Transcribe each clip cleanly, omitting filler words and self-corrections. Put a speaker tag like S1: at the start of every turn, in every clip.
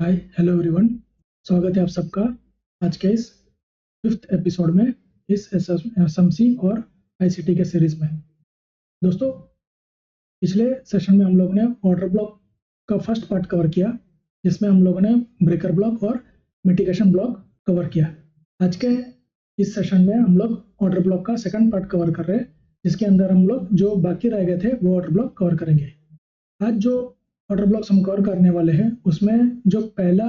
S1: Hi hello everyone. स्वागत है आप सबका आज के इस फिफ्थ एपिसोड में, इस एसएमसी और आईसीटी के सीरीज में। दोस्तों, पिछले सेशन में हम लोग ने ऑर्डर ब्लॉक का फर्स्ट पार्ट कवर किया, जिसमें हम लोगों ने ब्रेकर ब्लॉक और मिटिगेशन ब्लॉक कवर किया। आज के इस सेशन में हम लोग ऑर्डर ब्लॉक का सेकंड पार्ट कवर कर रहे हैं, जिसके अंदर हम लोग जो बाकी रह गए थे वो ऑर्डर ब्लॉक कवर करेंगे। आज जो ऑर्डर ब्लॉक्स हम कवर करने वाले हैं उसमें जो पहला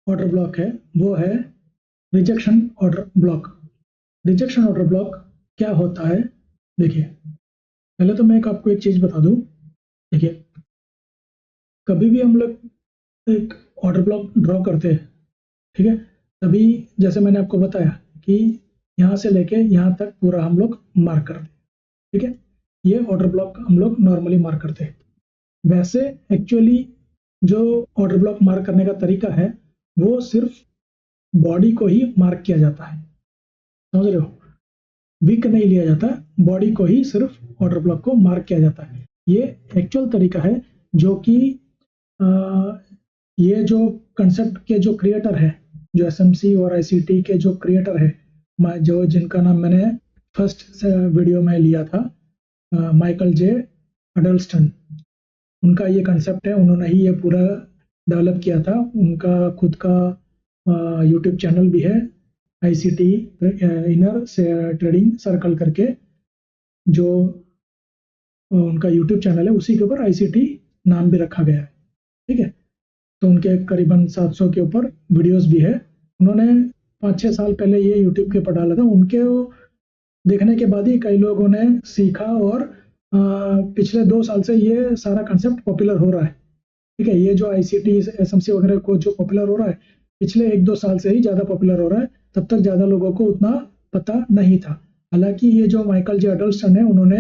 S1: ऑर्डर ब्लॉक है वो है rejection order block. Rejection order block क्या होता है? देखिए, पहले तो मैं आपको एक चीज़ बता दूं। देखिए, कभी भी हम लोग एक ऑर्डर ब्लॉक ड्रॉ करते हैं, ठीक है, तभी जैसे मैंने आपको बताया कि यहाँ से लेके यहाँ तक पूरा हम लोग मार्क करते हैं, ठीक है। ये ऑर्डर ब्लॉक हम लोग नॉर्मली मार्क करते हैं। वैसे एक्चुअली जो ऑर्डर ब्लॉक मार्क करने का तरीका है वो सिर्फ बॉडी को ही मार्क किया जाता है, समझ रहे हो? विक नहीं लिया जाता, बॉडी को ही सिर्फ ऑर्डर ब्लॉक को मार्क किया जाता है। ये एक्चुअल तरीका है जो कि ये जो कंसेप्ट के जो क्रिएटर है, जो एसएमसी और आईसीटी के जो क्रिएटर है, जो जिनका नाम मैंने फर्स्ट वीडियो में लिया था, माइकल जे अडल्स्टन, उनका ये कंसेप्ट है। उन्होंने ही ये पूरा डेवलप किया था। उनका खुद का यूट्यूब चैनल भी है, आईसीटी इनर से ट्रेडिंग सर्कल करके, जो उनका यूट्यूब चैनल है उसी के ऊपर आईसीटी नाम भी रखा गया है, ठीक है। तो उनके करीबन 700 के ऊपर वीडियोस भी है। उन्होंने 5-6 साल पहले ये यूट्यूब के ऊपर डाला था। उनके देखने के बाद ही कई लोगों ने सीखा और पिछले 2 साल से ये सारा कंसेप्ट पॉपुलर हो रहा है, ठीक है। ये जो आईसीटी एसएमसी वगैरह को जो पॉपुलर हो रहा है, पिछले 1-2 साल से ही ज़्यादा पॉपुलर हो रहा है। तब तक ज़्यादा लोगों को उतना पता नहीं था। हालांकि ये जो माइकल जे अडल्स्टन है, उन्होंने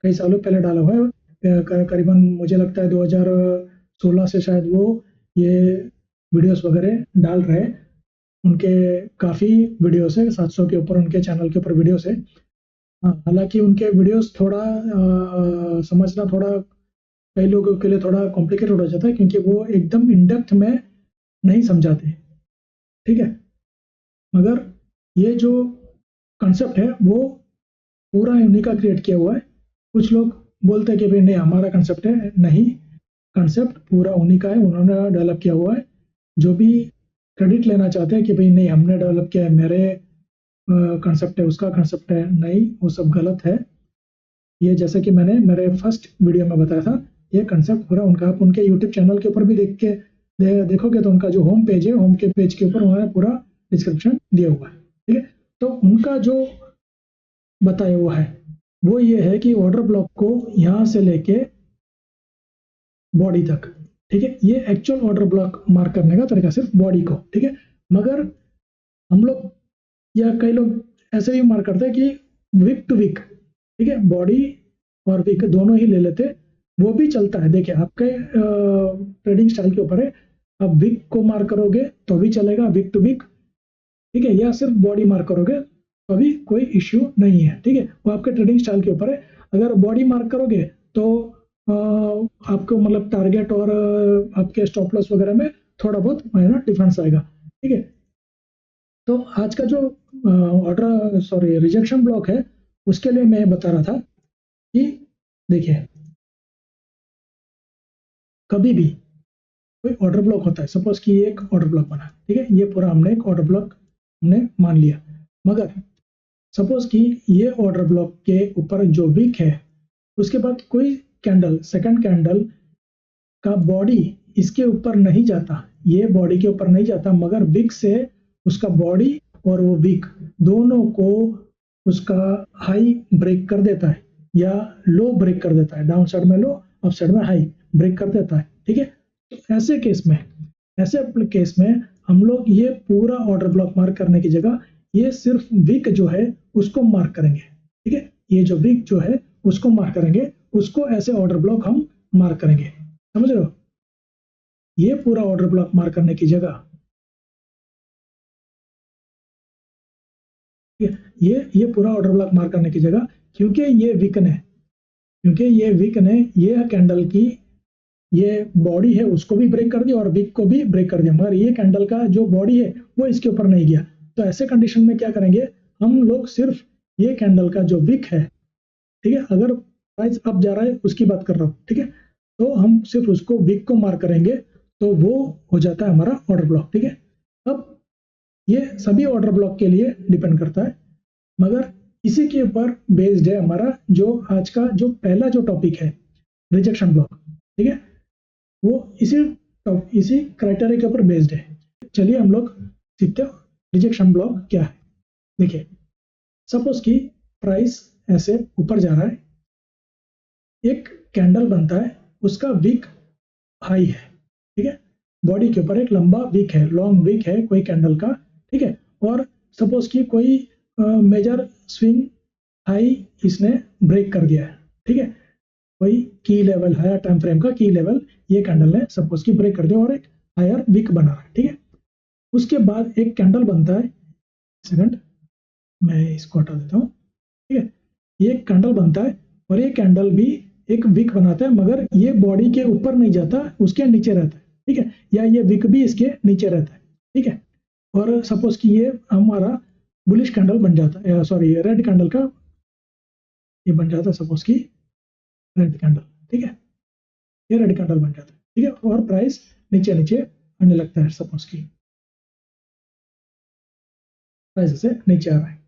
S1: कई सालों पहले डाला हुआ है। करीबन मुझे लगता है 2016 से शायद वो ये वीडियोस वगैरह डाल रहे हैं। उनके काफ़ी वीडियोस है, 700 के ऊपर उनके चैनल के ऊपर वीडियोस है। हाँ, हालांकि उनके वीडियोस थोड़ा समझना थोड़ा कई लोगों के लिए थोड़ा कॉम्प्लिकेटेड हो जाता है, क्योंकि वो एकदम इन डेप्थ में नहीं समझाते, ठीक है। मगर ये जो कंसेप्ट है वो पूरा उन्हीं का क्रिएट किया हुआ है। कुछ लोग बोलते हैं कि भाई नहीं, हमारा कंसेप्ट है। नहीं, कंसेप्ट पूरा उन्हीं का है, उन्होंने डेवलप किया हुआ है। जो भी क्रेडिट लेना चाहते हैं कि भाई नहीं, हमने डेवलप किया है, मेरे कंसेप्ट है, उसका कंसेप्ट है, नहीं, वो सब गलत है। ये जैसे कि मैंने मेरे फर्स्ट वीडियो में बताया था, ये कंसेप्ट पूरा उनका। आप उनके यूट्यूब चैनल के ऊपर भी देखोगे तो उनका जो होम पेज है, होम के पेज के ऊपर उन्होंने पूरा डिस्क्रिप्शन दिया हुआ है, ठीक है। तो उनका जो बताया हुआ है वो ये है कि ऑर्डर ब्लॉक को यहाँ से लेके बॉडी तक, ठीक है, ये एक्चुअल ऑर्डर ब्लॉक मार्क करने का तरीका, सिर्फ बॉडी को, ठीक है। मगर हम लोग या कई लोग ऐसे भी मार्क करते हैं कि विक टू विक, ठीक है, बॉडी और विक दोनों ही ले लेते, वो भी चलता है। देखिए, आपके ट्रेडिंग स्टाइल के ऊपर है। आप विक को मार्क करोगे तो भी चलेगा, विक टू विक, ठीक है, या सिर्फ बॉडी मार्क करोगे तो भी कोई इश्यू नहीं है, ठीक है। वो आपके ट्रेडिंग स्टाइल के ऊपर है। अगर बॉडी मार्क करोगे तो आपको मतलब टारगेट और आपके स्टॉप लॉस वगैरह में थोड़ा बहुत माइनर डिफरेंस आएगा, ठीक है। तो आज का जो रिजेक्शन ब्लॉक है, उसके लिए मैं बता रहा था कि देखिए, कभी भी कोई ऑर्डर ब्लॉक होता है, सपोज कि एक ऑर्डर ब्लॉक बना, ठीक है, ये पूरा हमने एक ऑर्डर ब्लॉक हमने मान लिया। मगर सपोज कि ये ऑर्डर ब्लॉक के ऊपर जो वीक है, उसके बाद कोई कैंडल, सेकंड कैंडल का बॉडी इसके ऊपर नहीं जाता, ये बॉडी के ऊपर नहीं जाता, मगर विक से उसका बॉडी और वो विक दोनों को उसका हाई ब्रेक कर देता है या लो ब्रेक कर देता है, डाउन साइड में लो, अप साइड में हाई ब्रेक कर देता है, ठीक है। तो ऐसे केस में हम लोग ये पूरा ऑर्डर ब्लॉक मार्क करने की जगह ये सिर्फ विक जो है उसको मार्क करेंगे, ठीक है। ये जो विक जो है उसको मार्क करेंगे, उसको ऐसे ऑर्डर ब्लॉक हम मार्क करेंगे, समझ रहे हो? ये पूरा ऑर्डर ब्लॉक मार्क करने की जगह ये पूरा ऑर्डर ब्लॉक मार्क करने की जगह, क्योंकि ये वीकन है, क्योंकि ये वीकन है, ये कैंडल की ये बॉडी है उसको भी ब्रेक कर दिया और विक को भी ब्रेक कर दिया, मगर ये कैंडल का जो बॉडी है वो इसके ऊपर नहीं गया। तो ऐसे कंडीशन में क्या करेंगे हम लोग, सिर्फ ये कैंडल का जो विक है, ठीक है, अगर प्राइस अप जा रहा है उसकी बात कर रहा हूँ, ठीक है, तो हम सिर्फ उसको विक को मार्क करेंगे तो वो हो जाता है हमारा ऑर्डर ब्लॉक, ठीक है। अब ये सभी ऑर्डर ब्लॉक के लिए डिपेंड करता है, मगर इसी के ऊपर बेस्ड है हमारा जो आज का जो पहला जो टॉपिक है, रिजेक्शन ब्लॉक, ठीक है, वो इसी क्राइटेरिया के ऊपर बेस्ड है। चलिए हम लोग सीखते हैं रिजेक्शन ब्लॉक क्या है। देखिए, सपोज कि प्राइस ऐसे ऊपर जा रहा है, एक कैंडल बनता है, उसका विक हाई है, ठीक है, बॉडी के ऊपर एक लंबा विक है, लॉन्ग विक है कोई कैंडल का, ठीक है, और सपोज कि कोई मेजर स्विंग हाई इसने ब्रेक कर दिया है, ठीक है, कोई की लेवल, हायर टाइम फ्रेम का की लेवल ये कैंडल ने सपोज कि ब्रेक कर दिया और एक हायर विक बना रहा है, ठीक है। उसके बाद एक कैंडल बनता है, सेकंड मैं इसको हटा देता हूँ, ठीक है, ये कैंडल बनता है और ये कैंडल भी एक विक बनाता है, मगर ये बॉडी के ऊपर नहीं जाता, उसके नीचे रहता है, ठीक है, या ये विक भी इसके नीचे रहता है, ठीक है, और सपोज कि ये हमारा बुलिश कैंडल बन जाता है, सॉरी रेड कैंडल का ये बन जाता है, सपोज कि रेड कैंडल, ठीक है, ये रेड कैंडल बन जाता है, ठीक है, और प्राइस नीचे नीचे आने लगता है, सपोज कि प्राइस से नीचे आ रहा है।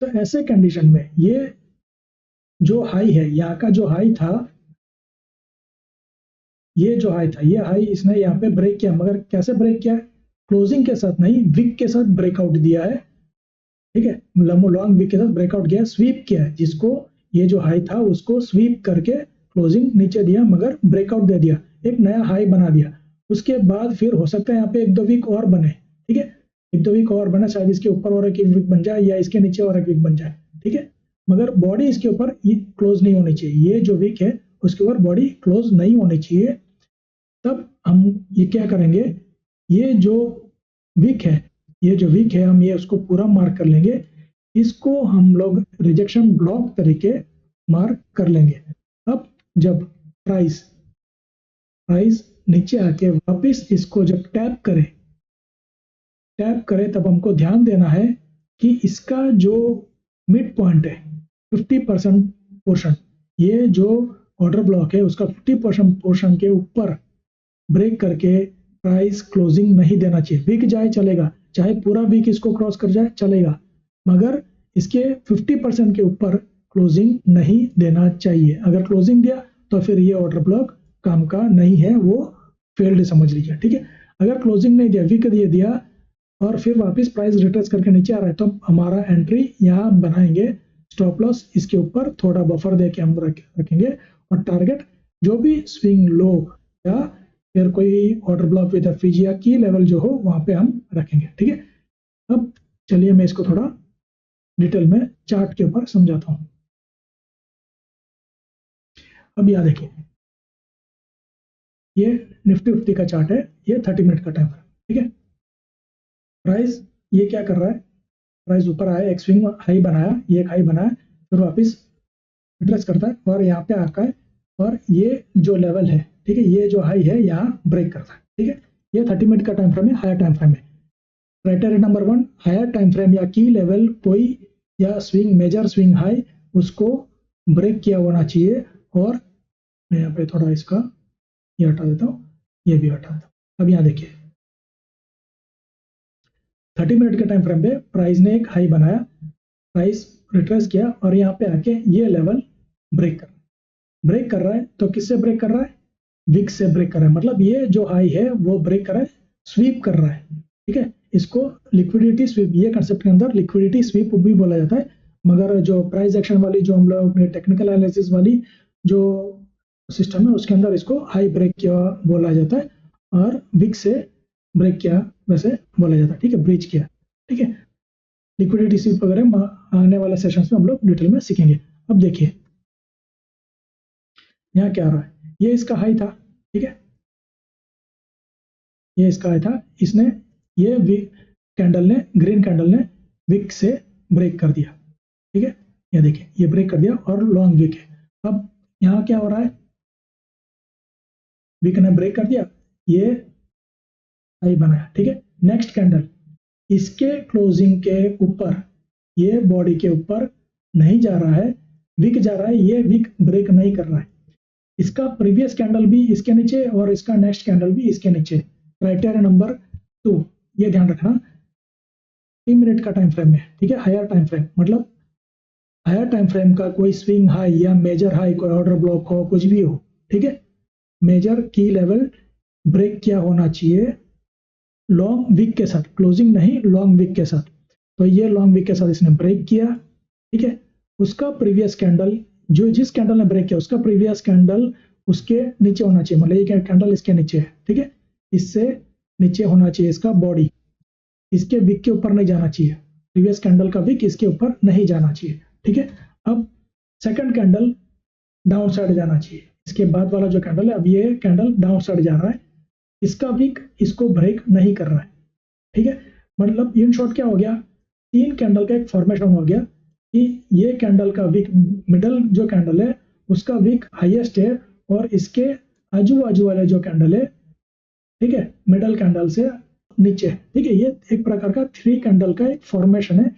S1: तो ऐसे कंडीशन में ये जो हाई है, यहाँ का जो हाई था, ये जो हाई था, ये हाई इसने यहाँ पे ब्रेक किया, मगर कैसे ब्रेक किया? क्लोजिंग के साथ नहीं, विक के साथ ब्रेकआउट दिया है, ठीक है, लॉन्ग विक के साथ ब्रेकआउट किया, स्वीप किया है, जिसको ये जो हाई था उसको स्वीप करके क्लोजिंग नीचे दिया, मगर ब्रेकआउट दे दिया, एक नया हाई बना दिया। उसके बाद फिर हो सकता है यहाँ पे एक दो वीक और बने, ठीक है, एक दो वीक और बने, शायद इसके ऊपर और एक वीक बन जाए या इसके नीचे और एक वीक बन जाए, ठीक है, मगर बॉडी इसके ऊपर क्लोज नहीं होनी चाहिए, ये जो वीक है उसके ऊपर बॉडी क्लोज नहीं होनी चाहिए। तब हम ये क्या करेंगे, ये जो वीक है, ये जो वीक है हम ये उसको पूरा मार्क कर लेंगे, इसको हम लोग रिजेक्शन ब्लॉक तरीके मार्क कर लेंगे। अब जब प्राइस नीचे आके वापस इसको जब टैप करे तब हमको ध्यान देना है कि इसका जो मिड पॉइंट है 50% पोर्शन, ये जो ऑर्डर ब्लॉक है उसका 50% पोर्शन के ऊपर ब्रेक करके प्राइस क्लोजिंग नहीं देना चाहिए। वीक जाए चलेगा, चाहे पूरा वीक इसको क्रॉस कर जाए चलेगा, मगर इसके 50% के ऊपर क्लोजिंग नहीं देना चाहिए। अगर क्लोजिंग दिया तो फिर ये ऑर्डर ब्लॉक काम का नहीं है, वो फेल्ड समझ लीजिए, ठीक है। अगर क्लोजिंग नहीं दिया, वीक दिया और फिर वापस प्राइस रिट्रेस करके नीचे आ रहा है, तो हमारा एंट्री यहाँ बनाएंगे, स्टॉप लॉस इसके ऊपर थोड़ा बफर देके हम रखेंगे, और टारगेट जो भी स्विंग लो या फिर कोई ऑर्डर ब्लॉक विद एफपीजी या की लेवल जो हो वहां पे हम रखेंगे, ठीक है। अब चलिए मैं इसको थोड़ा डिटेल में चार्ट के ऊपर समझाता हूं। अब यहां देखिए, ये निफ्टी फिफ्टी का चार्ट है, ये 30 मिनट का टाइम है, ठीक है। प्राइस ये क्या कर रहा है, प्राइस ऊपर आया, एक स्विंग हाई बनाया, ये एक हाई बनाया, फिर वापस रिट्रेस करता है और यहाँ पे आता है, और ये जो लेवल है, ठीक है, ये जो हाई है यहाँ ब्रेक करता है, ठीक है। ये 30 मिनट का टाइम फ्रेम है, हायर टाइम फ्रेम है। Criteria number 1, higher time frame या की लेवल कोई या स्विंग, मेजर स्विंग हाई उसको ब्रेक किया होना चाहिए, और मैं यहाँ पे थोड़ा इसका ये हटा देता हूँ, ये भी हटा देता हूँ। अब यहाँ देखिए 30 मिनट के टाइम फ्रेम पे प्राइस ने एक हाई बनाया, प्राइस रिट्रेस किया और यहाँ पे आके ये लेवल ब्रेक कर रहा है, तो किससे ब्रेक कर रहा है? विक से ब्रेक कर रहा है, मतलब ये जो हाई है वो ब्रेक कर रहा है, स्वीप कर रहा है, ठीक है। इसको लिक्विडिटी स्वीप, ये कंसेप्ट के अंदर लिक्विडिटी स्वीप भी बोला जाता है, मगर जो प्राइस एक्शन वाली, जो हम लोग टेक्निकल एनालिसिस वाली जो सिस्टम है उसके अंदर इसको हाई ब्रेक किया बोला जाता है, और विक से ब्रेक किया वैसे बोला जाता है, ठीक है, ब्रीच किया, ठीक है। लिक्विडिटी स्वीप वगैरह आने वाले सेशंस में हम लोग डिटेल में सीखेंगे। अब देखिए यहाँ क्या आ रहा है, ये इसका हाई था, ठीक है, ये इसका हाई था, इसने ये ग्रीन कैंडल ने विक से ब्रेक कर दिया, ठीक है, ये देखिए ये ब्रेक कर दिया और लॉन्ग विक है। अब यहाँ क्या हो रहा है, विक ने ब्रेक कर दिया, ये हाई बनाया, ठीक है। नेक्स्ट कैंडल, इसके क्लोजिंग के ऊपर, ये बॉडी के ऊपर नहीं जा रहा है, विक जा रहा है, ये विक ब्रेक नहीं कर रहा है। इसका प्रीवियस कैंडल भी इसके नीचे और इसका नेक्स्ट कैंडल भी इसके नीचे। क्राइटेरिया नंबर 2, ये ध्यान रखना, 3 मिनट का टाइम फ्रेम है, ठीक है। हायर टाइम फ्रेम मतलब हायर टाइम फ्रेम का कोई स्विंग हाई या मेजर हाई, कोई ऑर्डर ब्लॉक हो, कुछ भी हो, ठीक है, मेजर की लेवल ब्रेक क्या होना चाहिए, लॉन्ग विक के साथ, क्लोजिंग नहीं, लॉन्ग विक के साथ। तो ये लॉन्ग विक के साथ इसने ब्रेक किया, ठीक है। उसका प्रीवियस कैंडल, जो जिस कैंडल ने ब्रेक किया उसका प्रीवियस कैंडल उसके नीचे होना चाहिए, मतलब ये कैंडल इसके नीचे है, ठीक है, इससे नीचे होना चाहिए इसका बॉडी, इसके विक के ऊपर नहीं जाना चाहिए, प्रीवियस कैंडल का विक इसके ऊपर नहीं जाना चाहिए, ठीक है। अब सेकंड कैंडल डाउन साइड जाना चाहिए, इसके बाद वाला जो कैंडल है, अब ये कैंडल डाउन साइड जा रहा है, इसका विक इसको ब्रेक नहीं कर रहा है, ठीक है। मतलब इन शॉर्ट क्या हो गया, 3 कैंडल का एक फॉर्मेशन हो गया कि ये कैंडल का विक, मिडल जो कैंडल है उसका विक हाईएस्ट है, और इसके आजू बाजू वाले जो कैंडल है, ठीक है, मिडल कैंडल से नीचे, ठीक है। ये एक प्रकार का 3 कैंडल का एक फॉर्मेशन है,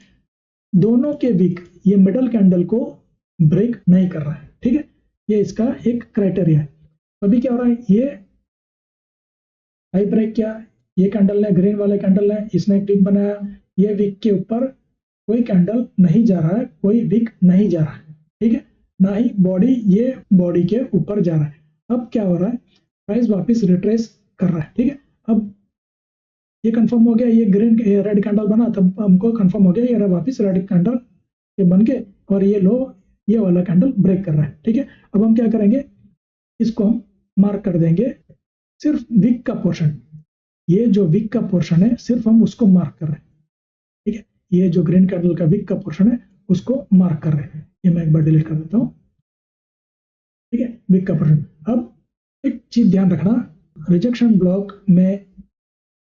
S1: दोनों के विक ये मिडल कैंडल को ब्रेक नहीं कर रहा है, ठीक है। ये इसका एक क्राइटेरिया है। अभी क्या हो रहा है, ये हाई ब्रेक किया, ये कैंडल ने, ग्रीन वाले कैंडल ने, इसने एक विक बनाया, ये विक के ऊपर कोई कैंडल नहीं जा रहा है, कोई विक नहीं जा रहा है, ठीक है, ना ही बॉडी, ये बॉडी के ऊपर जा रहा है। अब क्या हो रहा है, प्राइस वापस रिट्रेस कर रहा है, ठीक है। अब ये कंफर्म हो गया, ये ग्रीन रेड कैंडल बना, तब हमको कंफर्म हो गया ये वापस रेड कैंडल ये बन के, और ये लो, ये वाला कैंडल ब्रेक कर रहा है, ठीक है। अब हम क्या करेंगे, इसको हम मार्क कर देंगे, सिर्फ विक का पोर्शन, ये जो विक का पोर्शन है सिर्फ हम उसको मार्क कर रहे हैं, ठीक है। ये जो ग्रीन कैंडल का विक का पोर्शन है उसको मार्क कर रहे हैं, ये मैं एक बार डिलीट कर देता हूं, ठीक है, विक का पोर्शन। अब एक चीज ध्यान रखना, रिजेक्शन ब्लॉक में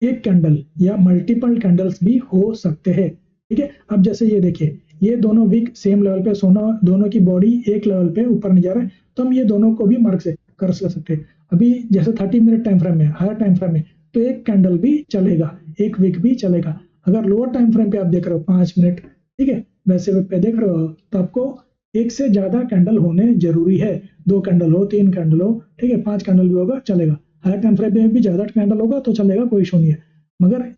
S1: एक कैंडल या मल्टीपल कैंडल्स भी हो सकते हैं, ठीक है। अब जैसे ये देखिए, ये दोनों विक सेम लेवल पे, सोना दोनों की बॉडी एक लेवल पे ऊपर नहीं जा रहा है, तो हम ये दोनों को भी मार्क से कर सकते हैं। अभी जैसे 30 मिनट टाइम फ्रेम में, हायर टाइम फ्रेम में, तो एक कैंडल भी चलेगा, एक विक भी चलेगा। अगर लोअर टाइम फ्रेम पे आप देख रहे हो 5 मिनट, ठीक है, वैसे विक पे देख रहे हो, तो आपको एक से ज्यादा कैंडल होने जरूरी है, 2 कैंडल हो, 3 कैंडल हो, ठीक है, 5 कैंडल भी होगा चलेगा। हायर टाइम फ्रेम में भी ज्यादा कैंडल होगा तो चलेगा, कोई इशू नहीं है, मगर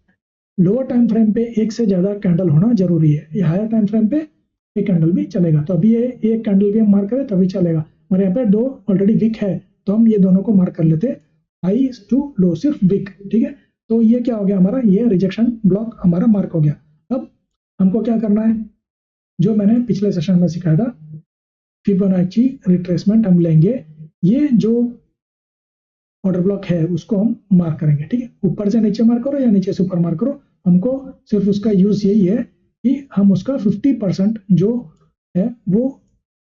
S1: लोअर टाइम फ्रेम पे एक से ज्यादा कैंडल होना जरूरी है। ये हायर टाइम फ्रेम पे एक कैंडल भी चलेगा, तो अभी ये एक कैंडल भी हम मार्क करें तभी चलेगा, और यहाँ पे 2 ऑलरेडी विक है, तो हम ये दोनों को मार्क कर लेते हैं, हाई टू लो, सिर्फ विक, ठीक है। तो ये क्या हो गया हमारा, ये रिजेक्शन ब्लॉक हमारा मार्क हो गया। अब हमको क्या करना है, जो मैंने पिछले सेशन में सिखाया था, फिबोनाची रिट्रेसमेंट हम लेंगे, ये जो ऑर्डर ब्लॉक है उसको हम मार्क करेंगे, ठीक है। ऊपर से नीचे मार्क करो या नीचे से ऊपर मार्क करो, हमको सिर्फ उसका यूज यही है कि हम उसका 50% जो है वो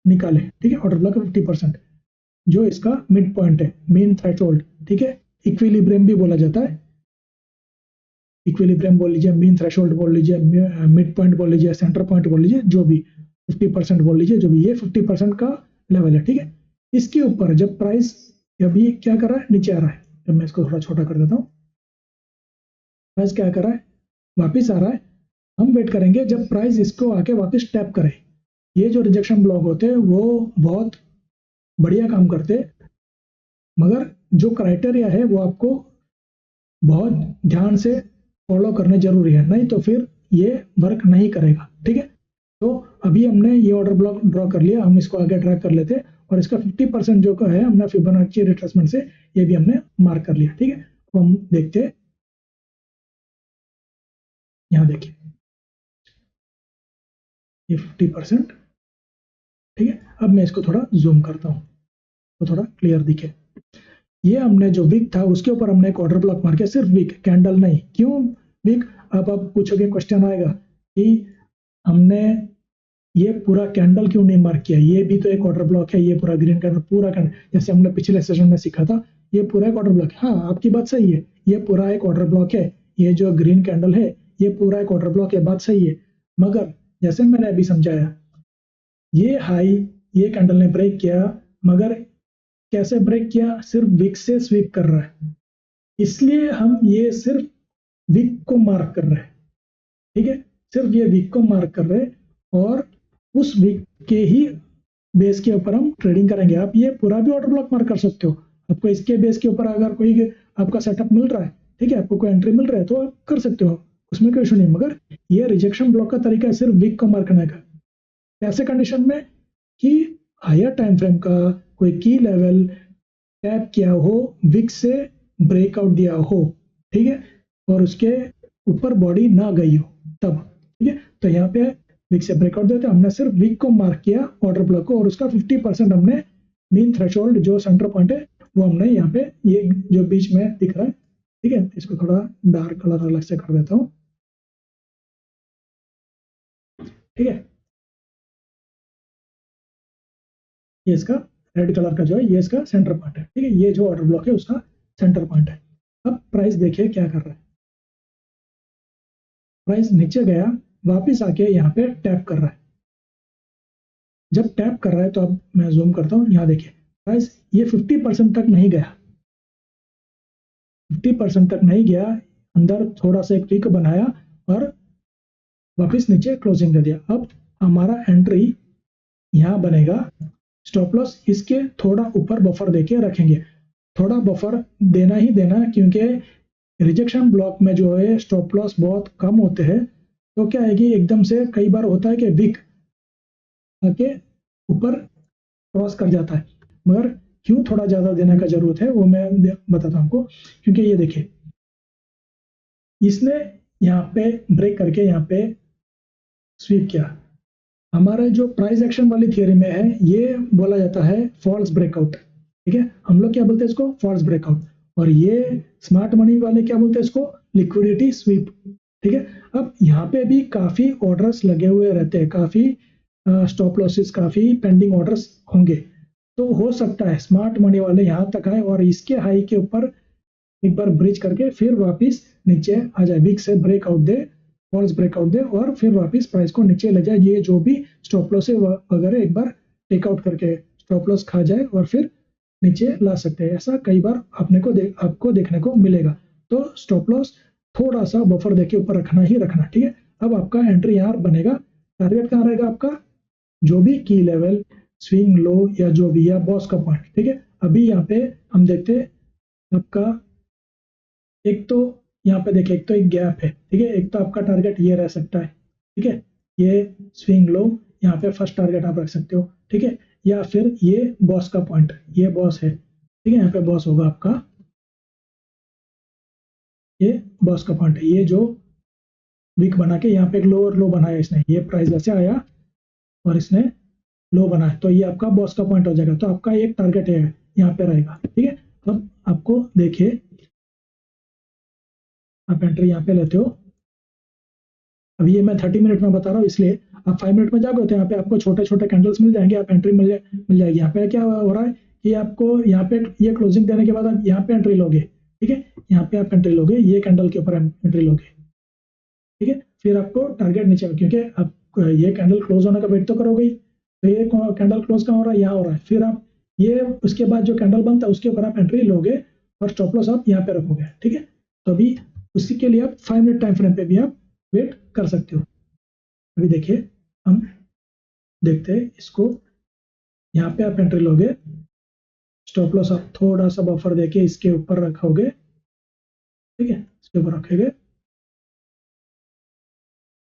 S1: निकालें, ठीक है। ऑर्डर ब्लॉक का 50% जो इसका मिड पॉइंट है, मीन थ्रेशोल्ड, ठीक है, इक्विलिब्रियम भी बोला जाता है, इक्विलिब्रियम बोल लीजिए, मीन थ्रेशोल्ड बोल लीजिए, मिड पॉइंट बोल लीजिए, सेंटर पॉइंट बोल लीजिए, जो भी 50% बोल लीजिए, जो भी, ये 50% का लेवल है, ठीक है। इसके ऊपर जब प्राइस अभी क्या कर रहा है, नीचे आ रहा है, जब मैं इसको थोड़ा छोटा कर देता हूँ, प्राइस क्या कर रहा है, वापिस आ रहा है, हम वेट करेंगे जब प्राइस इसको आके वापस टैप करे। ये जो रिजेक्शन ब्लॉक होते हैं वो बहुत बढ़िया काम करते हैं, मगर जो क्राइटेरिया है वो आपको बहुत ध्यान से फॉलो करने जरूरी है, नहीं तो फिर ये वर्क नहीं करेगा, ठीक है। तो अभी हमने ये ऑर्डर ब्लॉक ड्रॉ कर लिया, हम इसको आगे ट्रैक कर लेते हैं, और इसका 50% जो है हमने फिबोनाची रिट्रेसमेंट से ये भी हमने मार्क कर लिया, ठीक है। तो हम देखते हैं, यहाँ देखिए ये 50%, ठीक है। अब मैं इसको थोड़ा जूम करता हूँ तो थोड़ा क्लियर दिखे। ये हमने जो विक था उसके ऊपर हमने एक ऑर्डर ब्लॉक मार किया, सिर्फ विक, कैंडल नहीं। क्यों विक, अब आप पूछोगे, क्वेश्चन आएगा कि हमने ये पूरा कैंडल क्यों नहीं मार्क किया, ये भी तो एक ऑर्डर ब्लॉक है, ये पूरा ग्रीन कैंडल, पूरा कैंडल, जैसे हमने पिछले सेशन में सीखा था, ये पूरा एक ऑर्डर ब्लॉक है। हाँ, आपकी बात सही है, ये पूरा एक ऑर्डर ब्लॉक है, ये जो ग्रीन कैंडल है ये पूरा एक ऑर्डर ब्लॉक है, बात सही है, मगर जैसे मैंने अभी समझाया, ये हाई ये कैंडल ने ब्रेक किया, मगर कैसे ब्रेक किया, सिर्फ विक से स्वीप कर रहा है, इसलिए हम ये सिर्फ विक को मार्क कर रहे हैं, ठीक है, सिर्फ ये विक को मार्क कर रहे हैं और उस विक के ही बेस के ऊपर हम ट्रेडिंग करेंगे। आप ये पूरा भी ऑर्डर ब्लॉक मार्क कर सकते हो, आपको इसके बेस के ऊपर अगर कोई आपका सेटअप मिल रहा है, ठीक है, आपको कोई एंट्री मिल रहा है तो आप कर सकते हो, उसमें कोई इशू नहीं। मगर ये रिजेक्शन ब्लॉक का तरीका है सिर्फ विक को मार्क करने का। ऐसे कंडीशन में कि हायर टाइम फ्रेम का कोई की लेवल टैप किया हो, विक से ब्रेकआउट दिया हो, ठीक है, और उसके ऊपर बॉडी ना गई हो तब, ठीक है, तो यहाँ पे विक से ब्रेकआउट देते हमने सिर्फ विक को मार्क किया ऑर्डर ब्लॉक को, और उसका 50% हमने मीन थ्रेशोल्ड जो सेंटर पॉइंट है वो हमने यहाँ पे ये जो बीच में दिख रहा है, ठीक है, इसको थोड़ा डार्क कलर अलग से कर देता हूँ, ठीक है, ये इसका रेड कलर का जो है ये इसका सेंटर पॉइंट है, ठीक है, ये जो ऑर्डर ब्लॉक है उसका सेंटर पॉइंट है। अब प्राइस देखिए क्या कर रहा है, प्राइस नीचे गया, वापिस आके यहाँ पे टैप कर रहा है। जब टैप कर रहा है तो अब मैं जूम करता हूँ, यहाँ देखिए प्राइस ये 50% तक नहीं गया, 50% तक नहीं गया, अंदर थोड़ा सा एक पीक बनाया और वापिस नीचे क्लोजिंग कर दिया। अब हमारा एंट्री यहाँ बनेगा, स्टॉप लॉस इसके थोड़ा ऊपर बफर देके रखेंगे, थोड़ा बफर देना ही देना, क्योंकि रिजेक्शन ब्लॉक में जो है स्टॉप लॉस बहुत कम होते हैं, तो क्या है कि एकदम से कई बार होता है कि विक आके ऊपर क्रॉस कर जाता है, मगर क्यों थोड़ा ज्यादा देने का जरूरत है वो मैं बताता हूँ आपको। क्योंकि ये देखिए इसने यहाँ पे ब्रेक करके यहाँ पे स्वीप किया, हमारे जो प्राइस एक्शन वाली थियरी में है ये बोला जाता है फॉल्स ब्रेकआउट, ठीक है, हम लोग क्या बोलते हैं इसको, फॉल्स ब्रेकआउट, और ये स्मार्ट मनी वाले क्या बोलते हैं इसको, लिक्विडिटी स्वीप, ठीक है। अब यहाँ पे भी काफी ऑर्डर्स लगे हुए रहते हैं, काफी स्टॉप लॉसेस, काफी पेंडिंग ऑर्डर्स होंगे, तो हो सकता है स्मार्ट मनी वाले यहाँ तक आए और इसके हाई के ऊपर एक बार ब्रिज करके फिर वापस नीचे आ जाए, विक से ब्रेकआउट दे, फॉल्स ब्रेकआउट दे और फिर वापस प्राइस को नीचे ले जाए, ये जो भी स्टॉप लॉस है वगैरह एक बार टेकआउट करके स्टॉप लॉस खा जाए और फिर नीचे ला सकते हैं। ऐसा कई बार आपको देखने को मिलेगा, तो स्टॉप लॉस थोड़ा सा बफर देके ऊपर रखना ही रखना, ठीक है। अब आपका एंट्री यहाँ बनेगा, टारगेट कहाँ रहेगा आपका, जो भी की लेवल स्विंग लो या जो भी, या बॉस का पॉइंट, ठीक है। अभी यहाँ पे हम देखते हैं आपका एक तो यहाँ पे देखिए एक तो एक गैप है, ठीक है, एक तो आपका टारगेट ये रह सकता है, ठीक है, ये स्विंग लो, यहाँ पे फर्स्ट टारगेट आप रख सकते हो, ठीक है, या फिर ये बॉस का पॉइंट, ये बॉस है, ठीक है, यहाँ पे बॉस होगा आपका, ये बॉस का पॉइंट है, ये जो वीक बना के यहाँ पे एक लोअर लो बनाया इसने, ये प्राइस ऐसे आया और इसने लो बनाया, तो ये आपका बॉस का पॉइंट हो जाएगा, तो आपका एक टारगेट है यहाँ पे रहेगा, ठीक है। अब आपको देखिए आप एंट्री यहाँ पे लेते हो, अब ये मैं 30 मिनट में बता रहा हूँ, इसलिए आप 5 मिनट में जाओगे तो यहाँ पे आपको छोटे छोटे कैंडल्स मिल जाएंगे, आप एंट्री मिल जाएगी। यहाँ पे क्या हो रहा है कि आपको यहाँ पे ये क्लोजिंग देने के बाद आप यहाँ पे एंट्री लोगे, ठीक है, यहाँ पे आप एंट्री लोगे, ये कैंडल के ऊपर एंट्री लोगे, ठीक है, फिर आपको टारगेट नीचे, क्योंकि आप ये कैंडल क्लोज होने का वेट तो करोगे ही, तो ये कैंडल क्लोज कहाँ हो रहा है, यहाँ हो रहा है, फिर आप ये उसके बाद जो कैंडल बनता है उसके ऊपर आप एंट्री लोगे और स्टॉप लॉस आप यहाँ पे रखोगे, ठीक है। तो अभी उसी के लिए आप 5 मिनट टाइम फ्रेम पे भी आप वेट कर सकते हो। अभी देखिए हम देखते हैं इसको, यहाँ पे आप एंट्री लोगे, स्टॉप लॉस आप थोड़ा सा बफर देके इसके ऊपर रखोगे, ठीक है, इसके ऊपर रखोगे